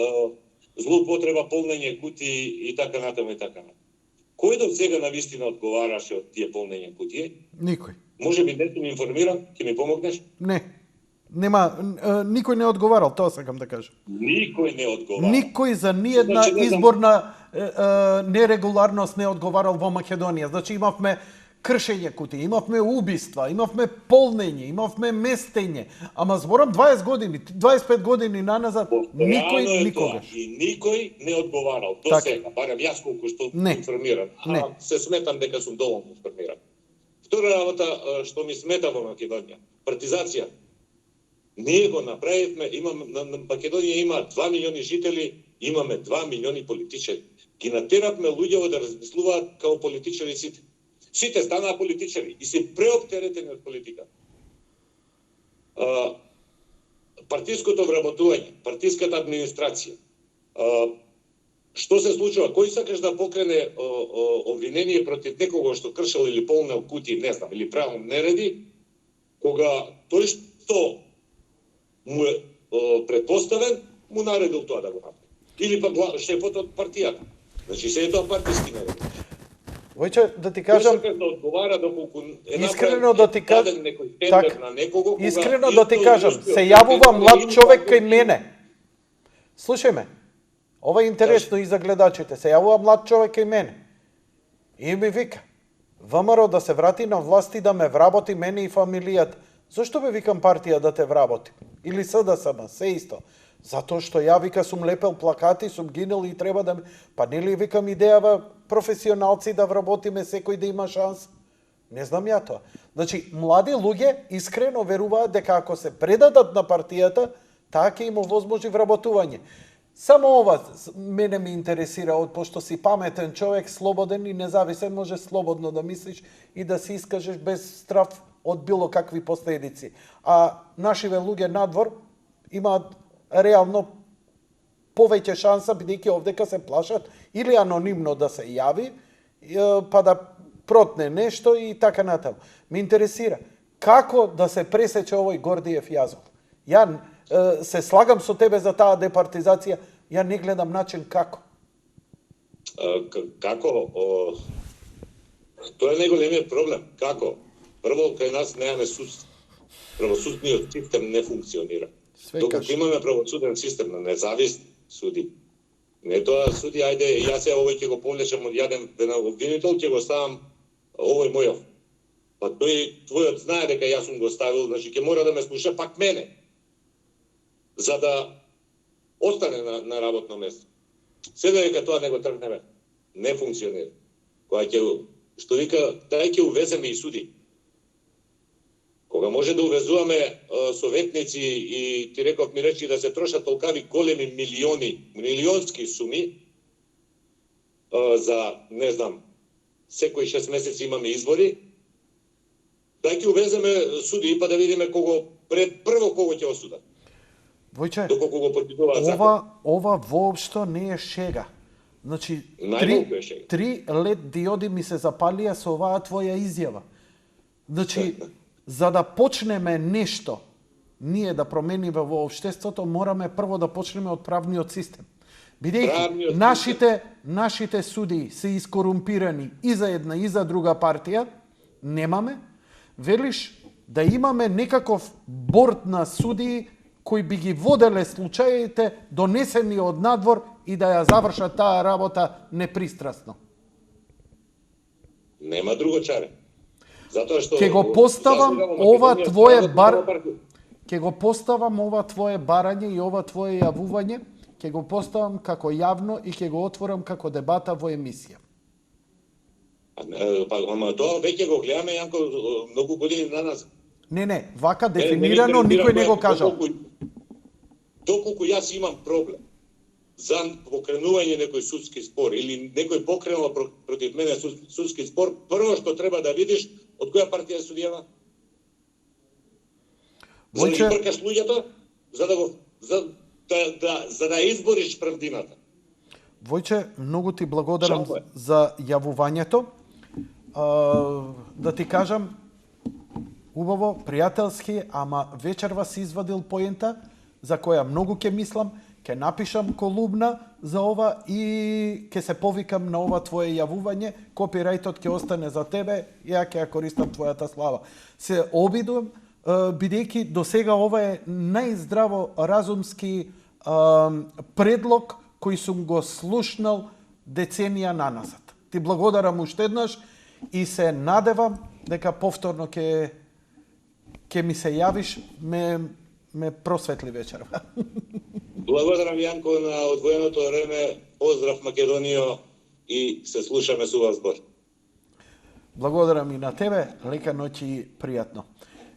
злоупотреба, полнење кутии и така натаму и така натаму. Кој до сега навистина одговараше од тие полнење кутии? Никој. Може би не сум информиран, ќе ми помогнеш? Не. Нема, никој не одговарал, тоа сакам да кажам. Никој не одговара. Никој за ниедна Значи, не знам. изборна нерегуларност не одговарал во Македонија. Значи имавме кршење кутии, имавме убиства, имавме полнење, имавме местење. Ама зборам 20 години, 25 години наназад, никој никогаш. И никој не одговарал до Така. сега, барем јас колку што Не. информиран. Не. Се сметам дека сум доволно информиран. Втора работа што ми смета во Македонија, партизација. Ние го направивме, на Македонија има 2 милиони жители, имаме 2 милиони политичари. Ги натеравме луѓето да размислуваат како политичари сите. Сите станаа политичари и се преоптеретени од политика. Партиското вработување, партиската администрација. Што се случува? Кој сакаш да покрене обвинение против некого што кршел или полнел кутии, не знам, или правил нереди, кога тој што му е предпоставен, му наредил тоа да го направи. Или па шефот од партијата. Значи се е тоа партиски нереди. Војче, да ти Кој кажам, сакаш да одговара доколку е искрено да ти кажам, даден некој тендер така, на некого, кога искрено да ти исто кажам, успео се да јавува тендер млад има човек кај пари. мене. Слушај ме, ова е интересно и за гледачите. Се јавува млад човек кај мене. И ми вика, ВМРО да се врати на власт и да ме вработи мене и фамилијата. Зошто бе викам партија да те вработи? Или СДСМ, се исто. Затоа што ја вика сум лепел плакати, сум гинел и треба да... Па нели викам идејава професионалци да вработиме, секој да има шанс? Не знам ја тоа. Значи, млади луѓе искрено веруваат дека ако се предадат на партијата, таа ќе им овозможи вработување. Само ова мене ми интересира, пошто си паметен човек, слободен и независен, може слободно да мислиш и да се искажеш без страф од било какви последици. А нашиве луѓе надвор имаат реално повеќе шанса, бидејќи овдека се плашат или анонимно да се јави, па да протне нешто и така натаму. Ме интересира, како да се пресече овој Гордиев јазов? Ја се слагам со тебе за таа департизација, ја не гледам начин како. Како? Тоа е најголемиот проблем. Како? Прво, кај нас немаме суд. Правосудниот систем не функционира. Докато имаме правосуден систем на независни суди, не тоа суди, ајде, јас овој ќе го повлечам од јаден обвинител, ќе го ставам овој мојов. Па твојот знае дека јас сум го ставил, значи ќе мора да ме слуша пак мене, за да остане на работно место. Сега дека тоа не го тргнеме, не функционира. Кога ќе, што вика, дај ќе увеземе и суди. Кога може да увезуваме советници и ти реков ми речи да се трошат толкави големи милионски суми за, не знам, секои 6 месеци имаме избори, дај ќе увеземе суди па да видиме прво кого ќе осудат. Војче, Доколку го подпишуваат закон. ова воопшто не е шега. Значи, Најмалку е шега. 3 лед диоди ми се запалија со оваа твоја изјава. Значи, за да почнеме нешто, ние да промениме во општеството, мораме прво да почнеме од правниот систем. Бидејќи нашите судии се искорумпирани и за една и за друга партија, немаме, велиш да имаме некаков борд на судии кои би ги воделе случаите донесени од надвор и да ја завршат таа работа непристрасно. Нема друго чаре. Затоа што Ќе го поставам ова твое барање и ова твое јавување ќе го поставам како јавно и ќе го отворам како дебата во емисија. Па, ама тоа веќе го гледаме, Јанко, многу години на нас. Не, вака дефинирано никој не го кажал. Доколку јас имам проблем за покренување некој судски спор или некој покренува против мене судски спор, прво што треба да видиш од која партија е судијава. За да ги бркаш луѓето, за да избориш правдината. Војче, многу ти благодарам за јавувањето. Да ти кажам, убаво, пријателски, ама вечерва си извадил поента, за која многу ќе мислам, ќе напишам колумна за ова и ќе се повикам на ова твое јавување, копирајтот ќе остане за тебе, ја ќе ја користам твојата слава. Се обидувам, бидејќи до сега ова е најздраво разумски предлог кој сум го слушнал деценија наназад. Ти благодарам уште еднаш и се надевам дека повторно ќе ми се јавиш, ме просветли вечерва. Благодарам, Јанко, на одвоеното време. Поздрав, Македонија, и се слушаме со вас збор. Благодарам и на тебе. Лека ноќ и пријатно.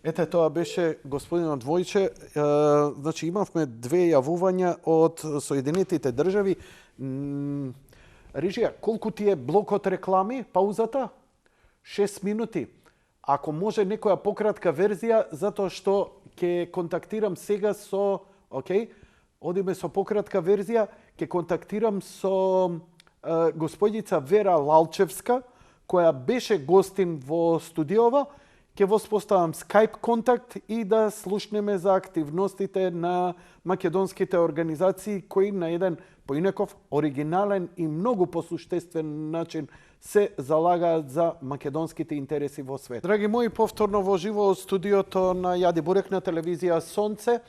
Ете, тоа беше господинот Војче. Значи, имавме две јавувања од Соединетите држави. Рижија, колку ти е блокот реклами, паузата? 6 минути. Ако може некоја пократка верзија, затоа што ќе контактирам сега со... Океј, одиме со пократка верзија, ќе контактирам со господица Вера Лалчевска, која беше гостин во студиова. Ќе воспоставам скайп контакт и да слушнеме за активностите на македонските организации кои на еден поинаков, оригинален и многу посуштествен начин се залагаат за македонските интереси во свет. Драги мои, повторно во живо од студиото на Јади Бурек на телевизија Сонце.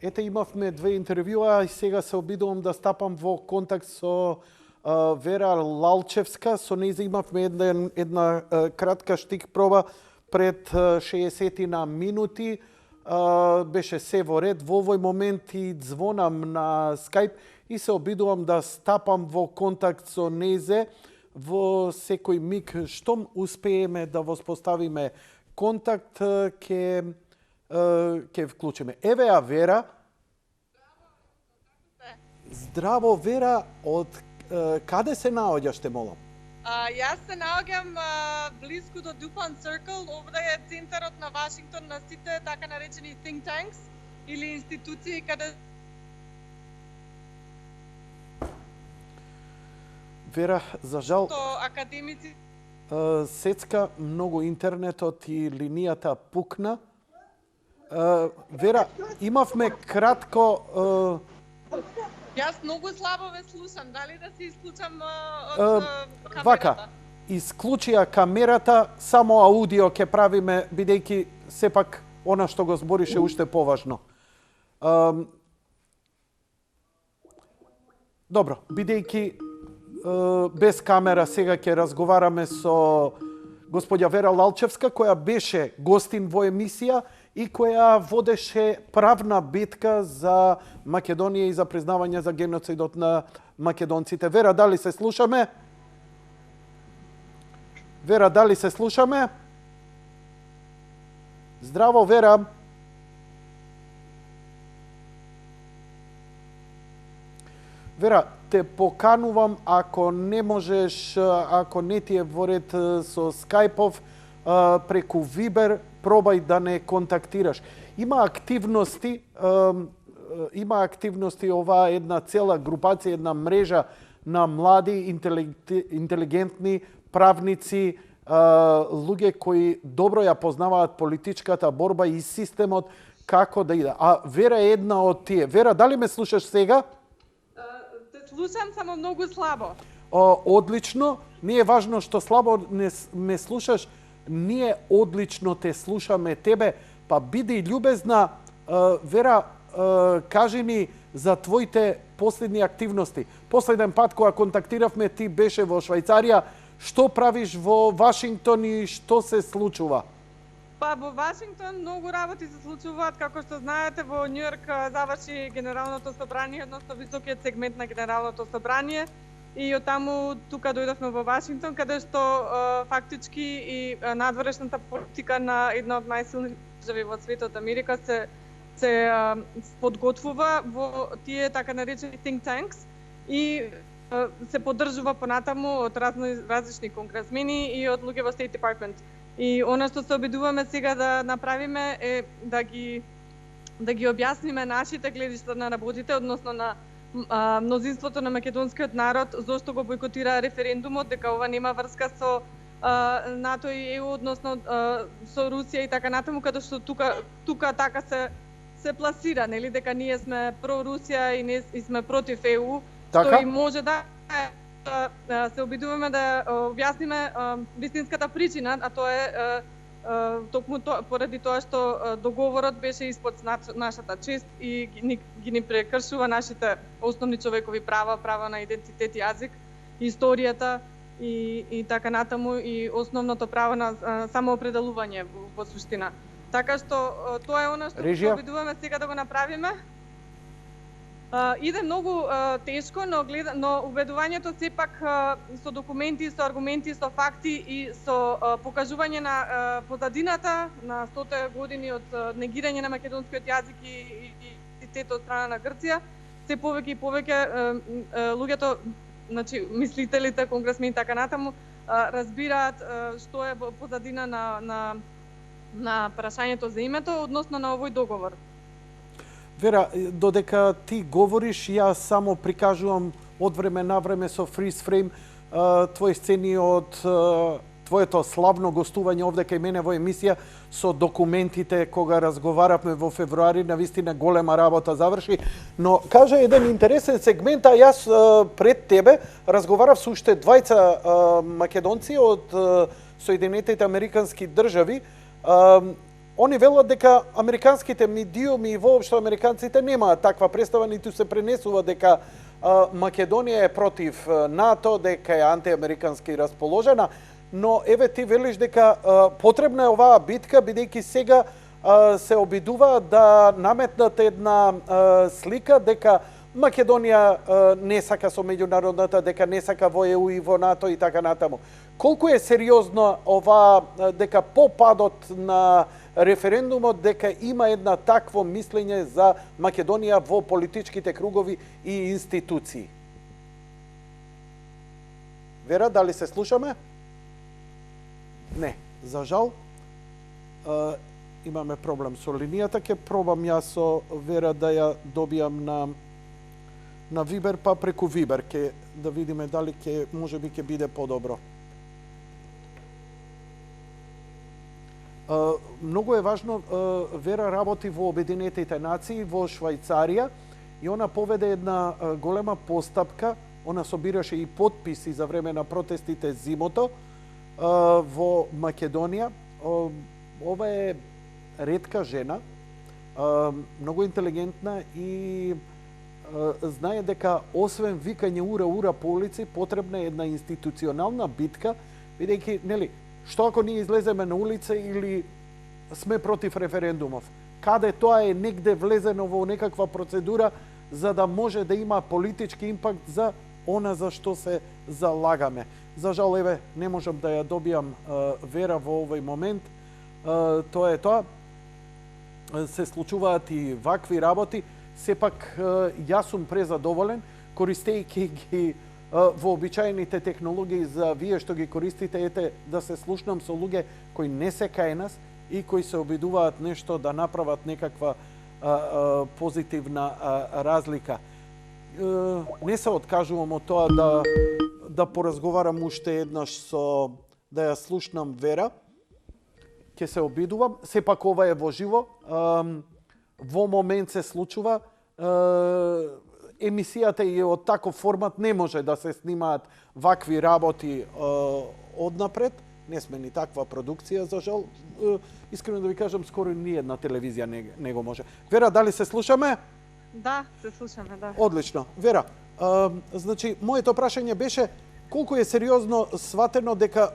Ете, имавме две интервјуа и сега се обидувам да стапам во контакт со Вера Лалчевска. Со нејза имавме една кратка штик проба пред 60 на минути. Беше се во ред. Во овој момент и звонам на скайп и се обидувам да стапам во контакт со нејзе во секој миг. Штом успееме да воспоставиме контакт, ќе вклучиме. Еве ја Вера. Здраво, Вера. Од каде се наоѓаш, те молам? Јас се наоѓам близко до Dupont Circle. Овде е центарот на Вашингтон на сите така наречени think tanks или институции каде... Вера, за жал... академици... Сецка многу интернетот и линијата пукна. Вера, имавме кратко... Јас многу слабо ве слушам. Дали да се исклучам од камерата? Вака, исклучија камерата, само аудио ќе правиме, бидејќи сепак она што го зборише уште поважно. Добро, бидејќи без камера сега ќе разговараме со господја Вера Лалчевска, која беше гостин во емисија и која водеше правна битка за Македонија и за признавање за геноцидот на македонците. Вера, дали се слушаме? Вера, дали се слушаме? Здраво, Вера. Вера, те поканувам, ако не можеш, ако не ти е во ред со скајпов, преку Вибер, пробај да не контактираш. Има активности ова една цела групација, една мрежа на млади, интелигентни правници, луѓе кои добро ја познаваат политичката борба и системот како да иде. А Вера е една од тие. Вера, дали ме слушаш сега? Те слушам, само многу слабо. Одлично. Не е важно што слабо ме слушаш. Ние одлично те слушаме тебе, па биди љубезна, Вера, кажи ни за твоите последни активности. Последен пат кога контактиравме ти беше во Швајцарија, што правиш во Вашингтон и што се случува? Па во Вашингтон многу работи се случуваат, како што знаете, во Њујорк заврши Генералното собрание, односно високиот сегмент на Генералното собрание и од таму тука дојдовме во Вашингтон, каде што фактички и надворешната политика на една од најсилните држави во светот, Америка, се подготвува во тие така наречени think tanks и се поддржува понатаму од различни конгресмени и од луѓе во State Department. И она што се обидуваме сега да направиме е да ги објасниме нашите гледишта на работите, односно на мнозинството на македонскиот народ, зошто го бойкотира референдумот, дека ова нема врска со НАТО и ЕУ, односно со Русија и така натаму, каде што тука така се пласира, нели, дека ние сме про Русија и сме против ЕУ, што и може да се обидуваме да објасниме вистинската причина, а тоа е токму поради тоа што договорот беше испод нашата чест и ги ни прекршува нашите основни човекови права, права на идентитет и јазик, историјата и така натаму и основното право на самоопределување во суштина. Така што тоа е она што се обидуваме сега да го направиме. Иде многу тешко, но убедувањето сепак со документи, со аргументи, со факти и со покажување на позадината на 100 години од негирање на македонскиот јазик и идентитет од страна на Грција, се повеќе и повеќе луѓето, значи мислителите, конгресмени така натаму, разбираат што е позадина на прашањето за името, односно на овој договор. Вера, додека ти говориш, јас само прикажувам од време на време со freeze frame твои сцени од твоето славно гостување овде кај мене во емисија со документите кога разговаравме во февруари, навистина голема работа заврши, но кажа еден интересен сегмент, а јас пред тебе разговарав со уште двајца македонци од Соединетите Американски држави. Они велат дека американските медиуми и воопшто американците немаат таква представа, ниту се пренесува дека Македонија е против НАТО, дека е антиамерикански расположена, но еве ти велиш дека потребна е оваа битка, бидејќи сега се обидуваат да наметнат една слика дека Македонија не сака со меѓународната, дека не сака во ЕУ и во НАТО и така натаму. Колку е сериозно ова, дека по падот на референдумот, дека има една такво мислење за Македонија во политичките кругови и институции? Вера, дали се слушаме? Не, за жал. Имаме проблем со линијата, ќе пробам јас со Вера да ја добијам на Вибер, па преку Вибер ќе да видиме дали ќе можеби ќе биде подобро. Многу е важно, Вера работи во Обединетите нации, во Швајцарија, и она поведе една голема постапка, она собираше и потписи за време на протестите зимото во Македонија. Ова е ретка жена, многу интелигентна и знае дека освен викање ура ура по улици, потребна е една институционална битка, бидејќи, нели, што ако ние излеземе на улица или сме против референдумов? Каде тоа е негде влезено во некаква процедура за да може да има политички импакт за она за што се залагаме. За жал, еве, не можам да ја добијам Вера во овој момент. Тоа е тоа. Се случуваат и вакви работи. Сепак, јас сум презадоволен, користејќи ги вообичаените технологии за вие што ги користите, ете, да се слушнам со луѓе кои не се кај нас и кои се обидуваат нешто да направат некаква позитивна разлика. Не се откажувам од тоа да поразговарам уште еднаш со, да ја слушнам Вера. Ќе се обидувам. Сепак ова е во живо. Во момент се случува. Емисијата и од таков формат не може да се снимаат вакви работи однапред. Не сме ни таква продукција, за жал. Искрено да ви кажам, скоро ни една телевизија не го може. Вера, дали се слушаме? Да, се слушаме, да. Одлично. Вера, значи, моето прашање беше колку е сериозно сватено дека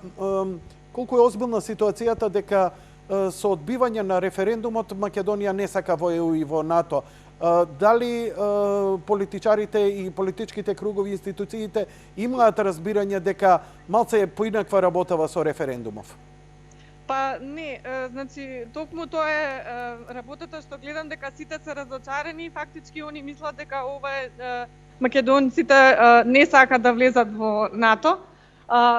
колку е озбилна ситуацијата дека со одбивање на референдумот Македонија не сака во ЕУ и во НАТО. Дали политичарите и политичките кругови институциите имаат разбирање дека малце е поинаква работава со референдумов? Па не, значи токму тоа е работата што гледам дека сите се разочарени, фактички они мислат дека ова е македонците не сакаат да влезат во НАТО,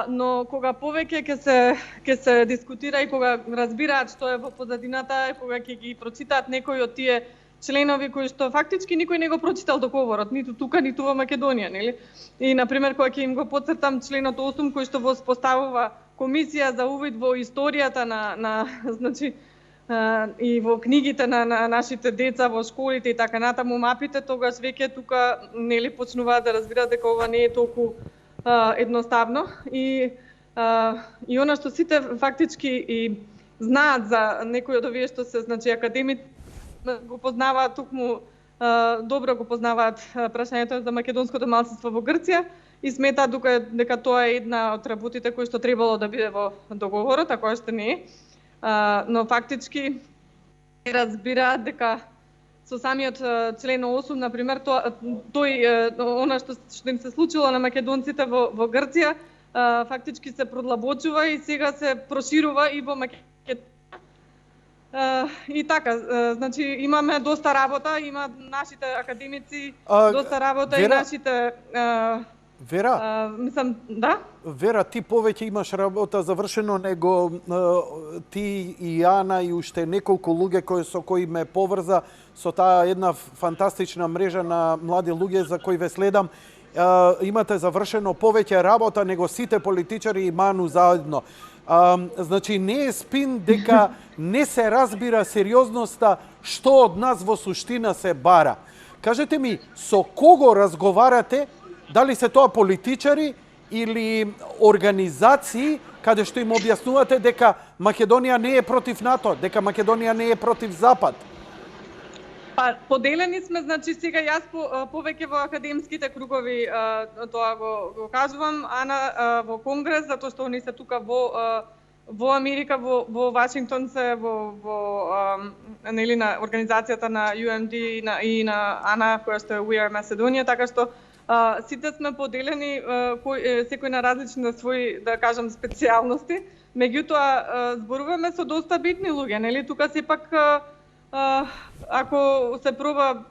но кога повеќе ќе се дискутира и кога разбираат што е во позадината, и кога ќе ги прочитаат некои од тие членови кои што фактички никој не го прочитал договорот, ниту тука, ниту во Македонија, нели? И на пример кога ќе им го потцртам членот 8 кој што воспоставува комисија за увид во историјата на значи и во книгите на нашите деца во школите и така натаму мапите, тогаш веќе тука нели почнуваат да разбираат дека ова не е толку едноставно и она што сите фактички и знаат за некои од овие што се значи академици го познаваат токму добро го познаваат прашањето за македонското малцинство во Грција и сметаат дека тоа е една од работите кои што требало да биде во договорот, а која што не е. Но фактички разбираат дека со самиот член 8, на пример, она што им се случило на македонците во Грција, фактички се продлабочува и сега се проширува и во Македонија. И така, значи имаме доста работа, има нашите академици доста работа Вера, и нашите Вера, мислам, да? Вера, ти повеќе имаш работа завршено него ти и Ана и уште неколку луѓе со кои ме поврза со таа една фантастична мрежа на млади луѓе за кои ве следам. Имате завршено повеќе работа него сите политичари и Ману заедно. Значи не е спин дека не се разбира сериозноста што од нас во суштина се бара. Кажете ми, со кого разговарате? Дали се тоа политичари или организации каде што им објаснувате дека Македонија не е против НАТО, дека Македонија не е против Запад? Па поделени сме, значи сега јас повеќе во академските кругови тоа го кажувам, Ана во Конгрес, затоа што они се тука во Америка, во Вашингтон се во нели на организацијата на UMD и на Ана која што е We Are Macedonia, така што сите сме поделени секој на различни своји, да кажам, специјалности. Меѓутоа зборуваме со доста битни луѓе, нели? Тука сепак ако се проба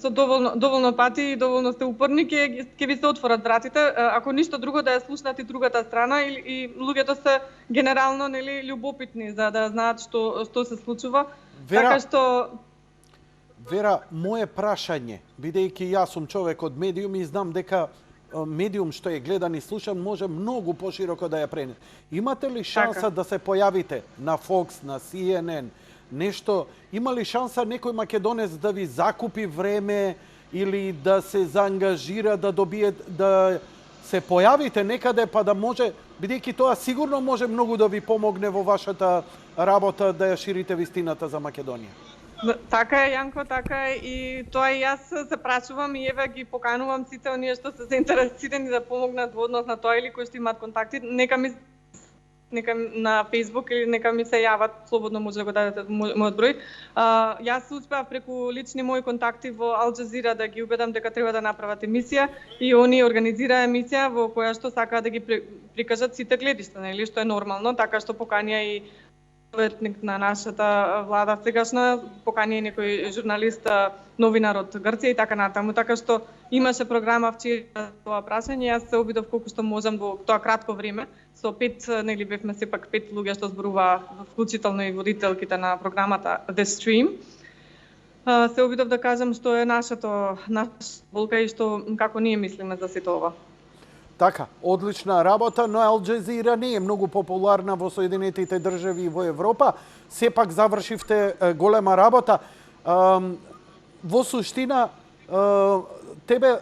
со доволно пати и доволно сте упорни, ќе ви се отворат вратите, ако ништо друго да ја слушнат и другата страна и луѓето се генерално нели љубопитни за да знаат што се случува. Така што Вера, моje прашање, бидејќи јас сум човек од медиум и знам дека медиум што е гледан и слушан може многу пошироко да ја пренесе. Имате ли шанса да се појавите на Fox, на CNN, нешто? Има ли шанса некој македонец да ви закупи време или да се заангажира да добие да се појавите некаде па да може, бидејќи тоа сигурно може многу да ви помогне во вашата работа да ја ширите вистината за Македонија? Така е, Јанко, така е и тоа и јас се прашувам и еве ги поканувам сите оние што се заинтересирани да помогнат во однос на тоа или кои што имаат контакти, нека на Facebook или нека ми се јават, слободно може да го дадете мојот број. Јас успеав преку лични мои контакти во Ал Джазира да ги убедам дека треба да направат емисија и они организираа емисија во која што сакаат да ги прикажат сите гледишта, нели, што е нормално, така што поканија и советник на нашата влада сегашна, покани некој журналист, новинар од Грција и така натаму, така што имаше програма вчера тоа прашање, јас се обидов колку што можам во тоа кратко време, со 5, нели бевме сепак 5 луѓе што зборуваа, вклучително и водителките на програмата The Stream. Се обидов да кажам што е наша болка и што како ние мислиме за сето ова. Така, одлична работа, но Ал Джазира не е многу популарна во Соединетите држави и во Европа. Сепак завршивте голема работа. Во суштина, тебе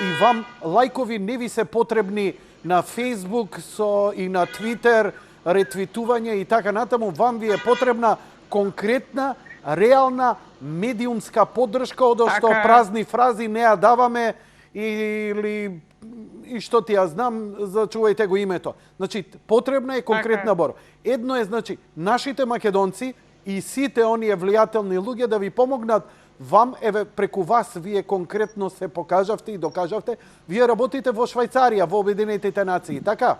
и вам лајкови не ви се потребни на Facebook и на Twitter, ретвитување и така натаму. Вам ви е потребна конкретна, реална медиумска поддршка, одошто празни фрази не ја даваме или и што ти ја знам, зачувајте го името. Значи, потребна е конкретна борба. Едно е, значи, нашите македонци и сите оние влијателни луѓе да ви помогнат вам, еве, преку вас, вие конкретно се покажавте и докажавте, вие работите во Швајцарија, во Обединетите нации, така?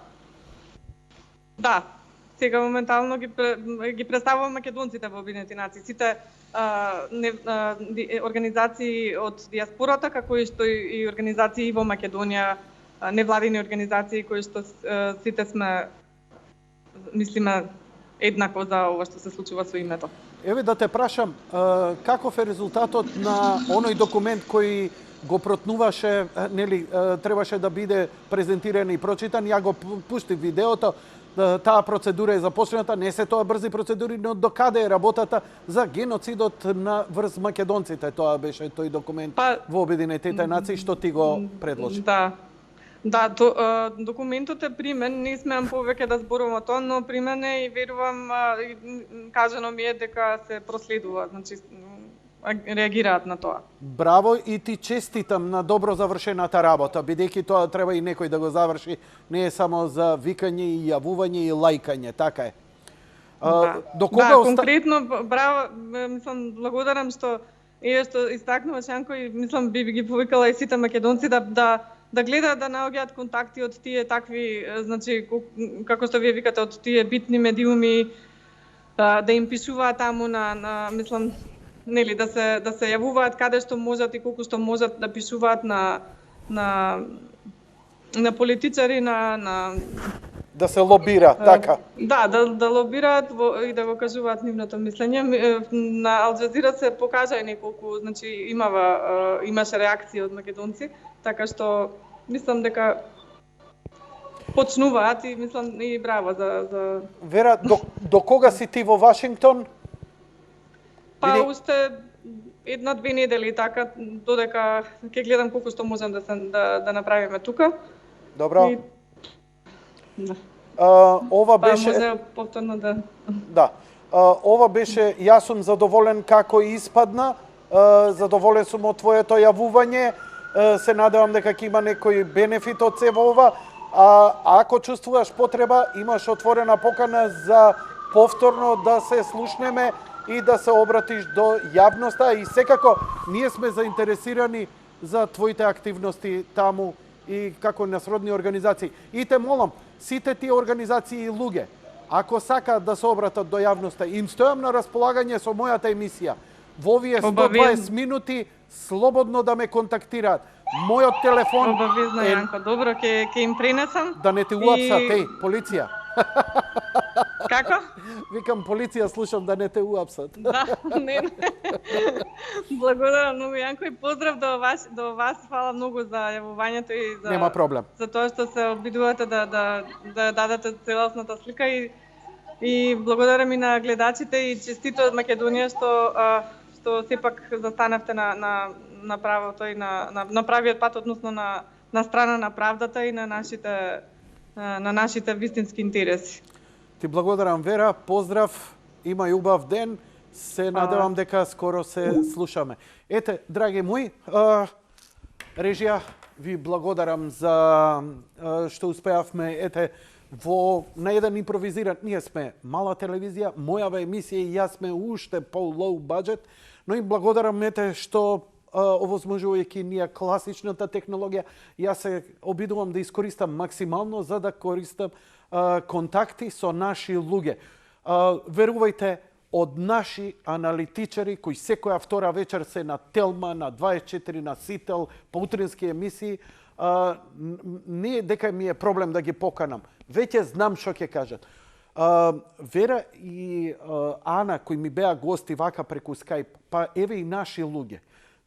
Да, сега моментално ги представувам македонците во Обединетите нации, сите организации од диаспората, како и што и организации во Македонија, невладини организации кои што сите сме мислиме еднакво за ова што се случува со името. Еве да те прашам, каков е резултатот на оној документ кој го протнуваше, нели, требаше да биде презентиран и прочитан, ја го пуштив видеото, таа процедура е започната, не се тоа брзи процедури, но до каде е работата за геноцидот на врз македонците? Тоа беше тој документ во Обединетите нации што ти го предложи. Да, документот е при мен, не смеам повеќе да зборувам о тоа, но при мен е и верувам, кажано ми е дека се проследува, значи реагираат на тоа. Браво и ти честитам на добро завршената работа, бидејќи тоа треба и некој да го заврши, не е само за викање и јавување и лајкање, така е. До кога конкретно, браво, мислам, благодарам што истакнува Шанко и мислам би ги повикала и сите македонци да гледаат да наоѓаат контакти од тие такви, значи, како што вие викате, од тие битни медиуми, да им пишуваат таму мислам, нели, да се јавуваат каде што можат и колку што можат да пишуваат на политичари, да се лобира, така. Да лобираат и да го кажуваат нивното мислење. На Ал Џазира се покажа и неколку, значи имаше реакции од македонци, така што мислам дека почнуваат и мислам и браво за Вера, до кога си ти во Вашингтон? Уште 1-2 недели, така, додека ќе гледам колку што можам да направиме тука. Добро. Ова беше... може повторно да... Да. Ова беше... Јас сум задоволен како испадна. Задоволен сум од твоето јавување. Се надевам дека ќе има некој бенефит од сево ова. Ако чувствуваш потреба, имаш отворена покана за повторно да се слушнеме и да се обратиш до јавноста, и секако ние сме заинтересирани за твоите активности таму и како насродни организации. И те молам, сите тие организации и луѓе, ако сакаат да се обратат до јавноста, им стојам на располагање со мојата емисија. Во овие 120 минути слободно да ме контактираат. Мојот телефон Обавезно, Јанко, добро, ќе им пренесам. Да не те уапсат, полиција. Како? Викам, полиција, слушам да не те уапсат. Да, не. Благодарам многу, Јанко, и поздрав до вас. Фала многу за јавувањето и за... Нема проблем. За тоа што се обидувате да дадете целосната слика и благодарам и на гледачите и честито од Македонија што сепак застанавте на правото и на правиот пат, односно на страна на правдата и на нашите вистински интереси. Ти благодарам, Вера, поздрав, имај убав ден, се надевам дека скоро се слушаме. Ете, драги мои, режија, ви благодарам за што успеавме, на еден импровизиран, ние сме мала телевизија, мојава емисија и јас сме уште по-лоу баджет, но им благодарам што овозможувајќи ние класичната технологија, јас се обидувам да искористам максимално за да користам контакти со наши луѓе. Верувајте, од наши аналитичари кои секоја втора вечер се на Телма, на 24, на Сител, по утрински емисии, не е дека ми е проблем да ги поканам. Веќе знам што ќе кажат. Вера и Ана, кои ми беа гости вака преку Скайп, па еве и наши луѓе.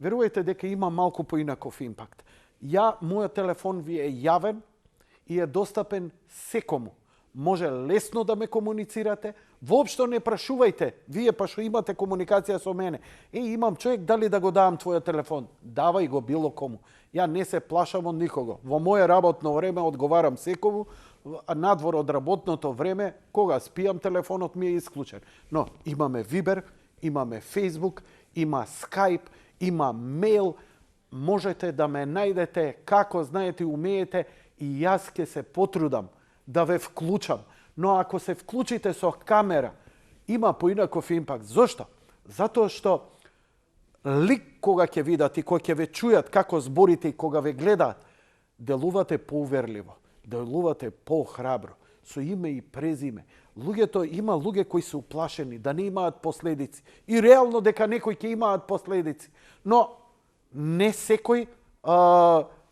Верувајте дека има малку поинаков импакт. Мојот телефон ви е јавен и е достапен секому. Може лесно да ме комуницирате. Воопшто не прашувајте, вие па што имате комуникација со мене. Имам човек, дали да го давам твојот телефон? Давај го било кому. Ја не се плашам од никого. Во моје работно време одговарам секому, надвор од работното време, кога спијам, телефонот ми е исклучен. Но имаме Viber, имаме Facebook, има Skype, има мејл, можете да ме најдете како знаете и умеете и јас ќе се потрудам да ве вклучам. Но ако се вклучите со камера, има поинаков импакт. Зошто? Затоа што лик кога ќе видат и кога ќе ве чујат како зборите и кога ве гледаат, делувате поуверливо, делувате похрабро, со име и презиме. Има луѓе кои се уплашени да не имаат последици. И реално дека некои ќе имаат последици. Но не секој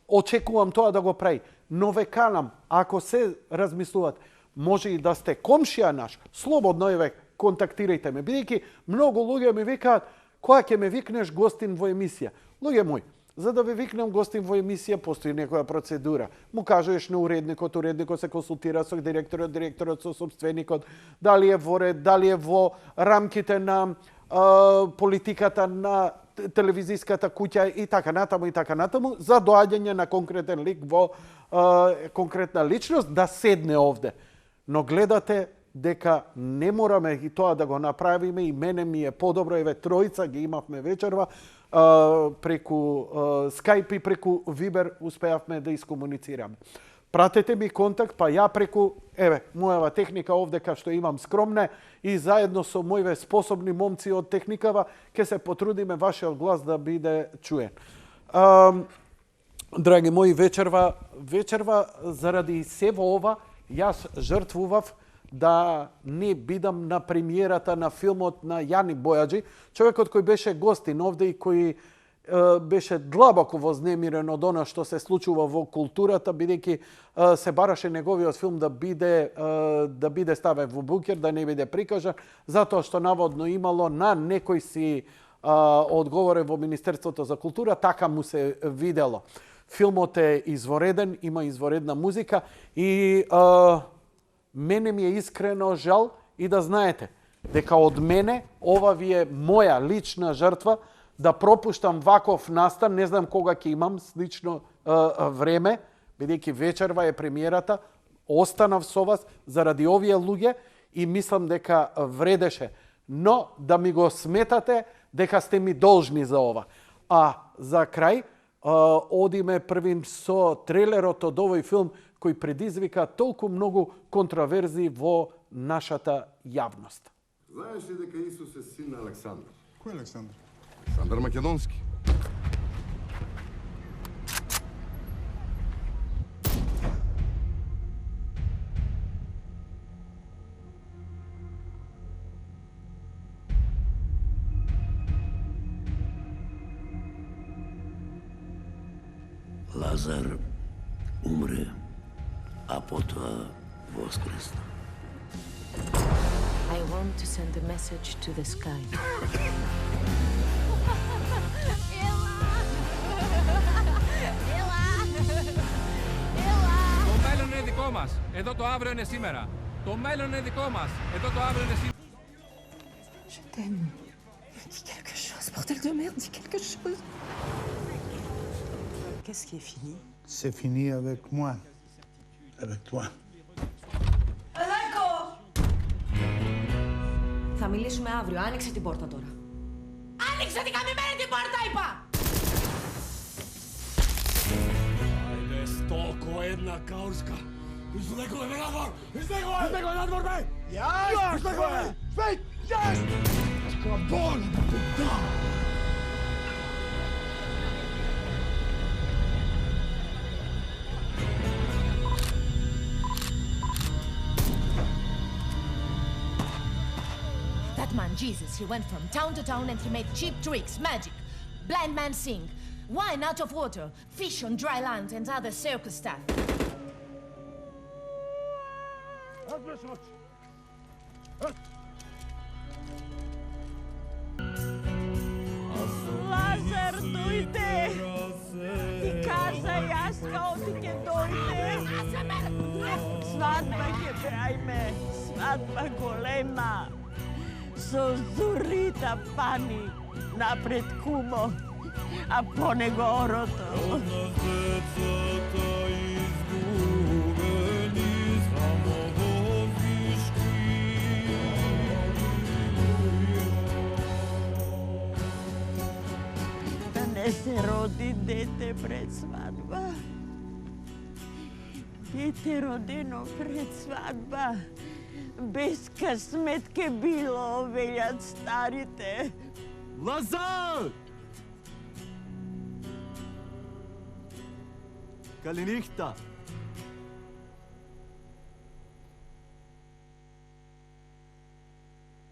очекувам тоа да го прави. Но ве канам, ако се размислуват, може и да сте комшија наш, слободно ве контактирајте ме. Бидејќи многу луѓе ми викаат, кога ќе ме викнеш гостин во емисија? Луѓе мои, за да ве викнем гостин во емисија, постои некоја процедура. Му кажеш на уредникот се консултира со директорот со собственикот, дали е во ред, дали е во рамките на политиката на телевизиската куќа и така натаму, за доаѓање на конкретен лик во конкретна личност да седне овде. Но гледате дека не мораме и тоа да го направиме и мене ми е подобро, еве тројца ги имавме вечерва, преку Skype и преку Viber успеавме да искомуницираме. Пратете ми контакт, па ја преку, мојава техника овде кај што имам скромне и заедно со мојве способни момци од техникава ќе се потрудиме вашиот глас да биде чуен. Драги мои, вечерва заради сево ова, јас жртвував да не бидам на премиерата на филмот на Јани Бојаджи, човекот кој беше гостин овде и кој беше длабоко вознемирен од она што се случува во културата, бидејќи се бараше неговиот филм да биде ставен во бункер, да не биде прикажан, затоа што наводно имало на некој си одговорен во Министерството за култура, така му се видело. Филмот е извореден, има изворедна музика и мене ми е искрено жал и да знаете дека од мене ова ви е моја лична жртва да пропуштам ваков настан, не знам кога ќе имам слично време, бидејќи вечерва е премиерата, останав со вас заради овие луѓе и мислам дека вредеше. Но да ми го сметате дека сте ми должни за ова. А за крај, одиме првим со трейлерот од овој филм кој предизвика толку многу контраверзии во нашата јавност. Знаеш ли дека Исус е син на Александар? Кој е Александар? Александар Македонски. Лазар умре, а потоа воскресна. I want to send a message to the sky. Το μέλλον είναι δικό μας. Εδώ το αύριο είναι σήμερα. Το μέλλον είναι δικό μας. Εδώ το αύριο είναι σήμερα. Je t'aime. Dis quelque chose, bordel de merde, dis quelque chose. Qu'est-ce qui est fini? C'est fini avec moi. Avec toi. Θα μιλήσουμε αύριο. Άνοιξε την πόρτα τώρα. Άνοιξε την καμημένη την πόρτα, είπα! Ajde, stoko jedna kaurska. Izleko je menadvor! Izleko je menadvor, bej! Jas! Izleko je! Spejt! Jas! Ska boli da te dam! That man, Jesus, he went from town to town and he made cheap tricks, magic. Blind man sing, wine out of water, fish on dry land and other circus stuff. Λάζαρ, δοείτε! Τι кажа Јаска, оти ке дојде. Свадба ќе правиме, свадба голема. Со Зорита пани напред кумо, а по него орото. Да не се роди дете пред свадба. Дете родено пред свадба. Без късмет ке било, велят старите. Лазар! Калинихта!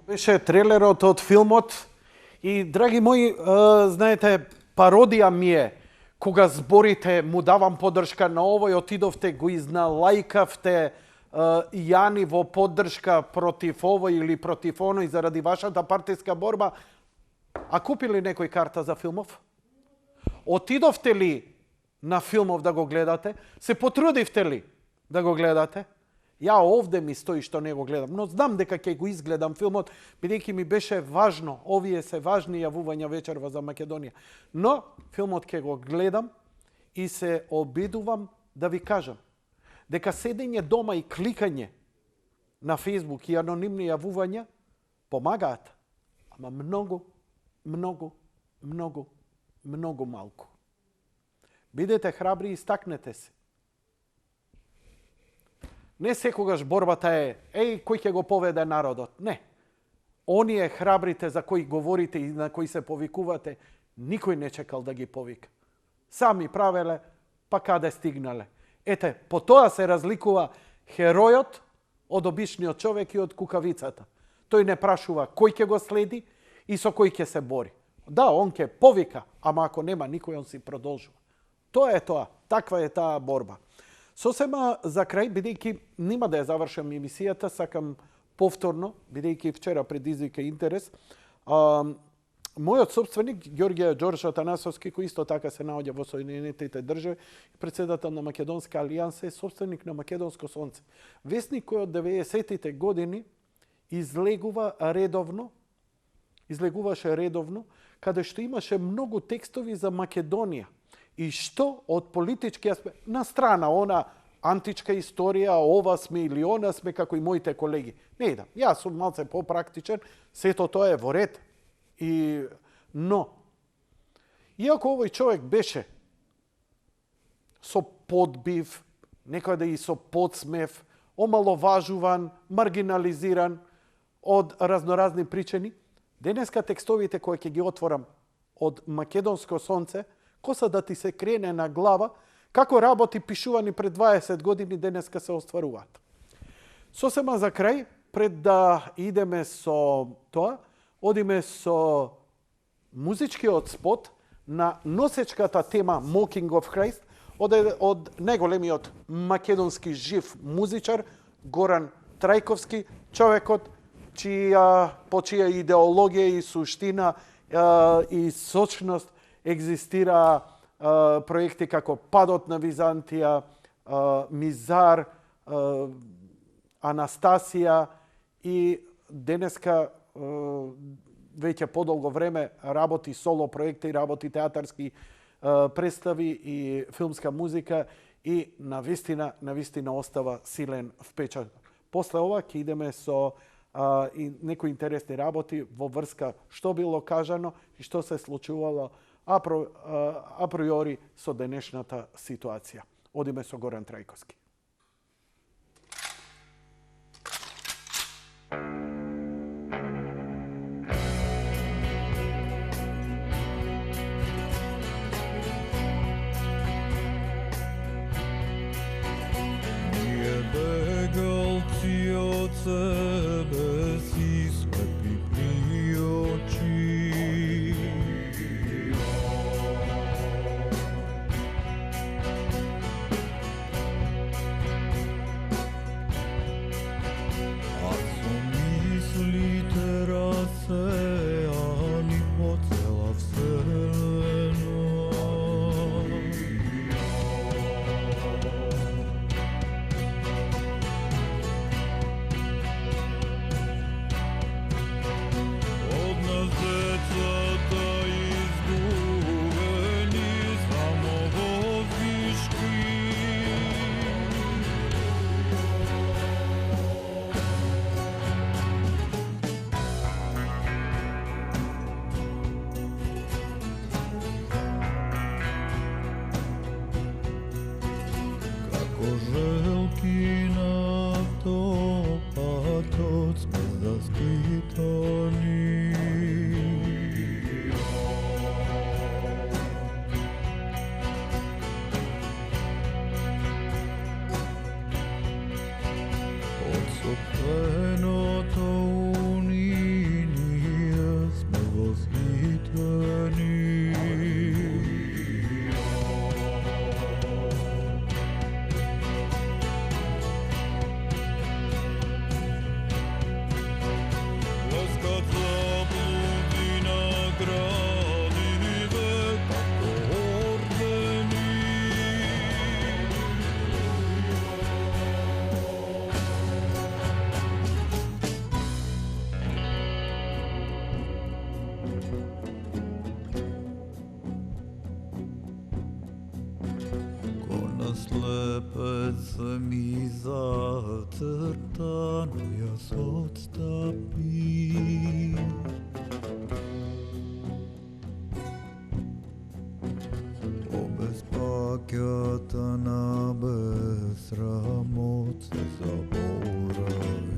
Беше трейлерот од филмот и, драги мои, знаете, пародија ми е кога зборите му давам поддршка на овој, отидовте го изналајкавте Јани во поддршка против овој или против оној заради вашата партиска борба, а купили некој карта за филмов? Отидовте ли на филмов да го гледате? Се потрудивте ли да го гледате? Ја овде ми стои што не го гледам, но знам дека ќе го изгледам филмот, бидејќи ми беше важно, овие се важни јавувања вечерва за Македонија. Но филмот ќе го гледам и се обидувам да ви кажам дека седење дома и кликање на Facebook и анонимни јавувања помагаат, ама многу малку. Бидете храбри и истакнете се. Не секогаш борбата е, кој ќе го поведе народот. Не. Оние храбрите за кои говорите и на кои се повикувате, никој не чекал да ги повика. Сами правеле, па каде стигнале. Ете, по тоа се разликува херојот од обичниот човек и од кукавицата. Тој не прашува кој ќе го следи и со кој ќе се бори. Да, он ќе повика, ама ако нема никој, он си продолжува. Тоа е тоа. Таква е таа борба. Сосема за крај, бидејќи нема да ја завршам емисијата, сакам повторно, бидејќи вчера предизвика интерес, мојот собственик, Ѓорѓе Ѓорџ Атанасовски, кој исто така се наоѓа во Соединетите држави, председател на Македонска алијанса, е собственик на Македонско сонце. Весник кој од 90-тите години излегуваше редовно, каде што имаше многу текстови за Македонија. И што од политички аспект, на страна она античка историја, ова сме или она сме, како и моите колеги. Не идам, јас сум малце попрактичен, сето тоа е во ред. Но, иако овој човек беше со подбив, некаде и со подсмев, омаловажуван, маргинализиран од разноразни причини, денеска текстовите кои ќе ги отворам од Македонско сонце, коса да ти се крене на глава, како работи пишувани пред 20 години денеска се остваруваат. Сосема за крај, пред да идеме со тоа, одиме со музичкиот спот на носечката тема Mocking of Christ од најголемиот македонски жив музичар Горан Трајковски, човекот по чија идеологија и суштина и сочност екзистира проекти како Падот на Византија, Мизар, Анастасија и денеска веќе подолго време работи соло проекти, работи театарски представи и филмска музика и навистина остава силен впечат. После ова ќе идеме со и некои интересни работи во врска што било кажано и што се случувало априори со денешната ситуација. Одиме со Горан Трајковски. Ние бегалци од себе си, слепи при очи. slepec mi zacrtano jas odstapím. Bez pákjata na bezsramot se zaboravím.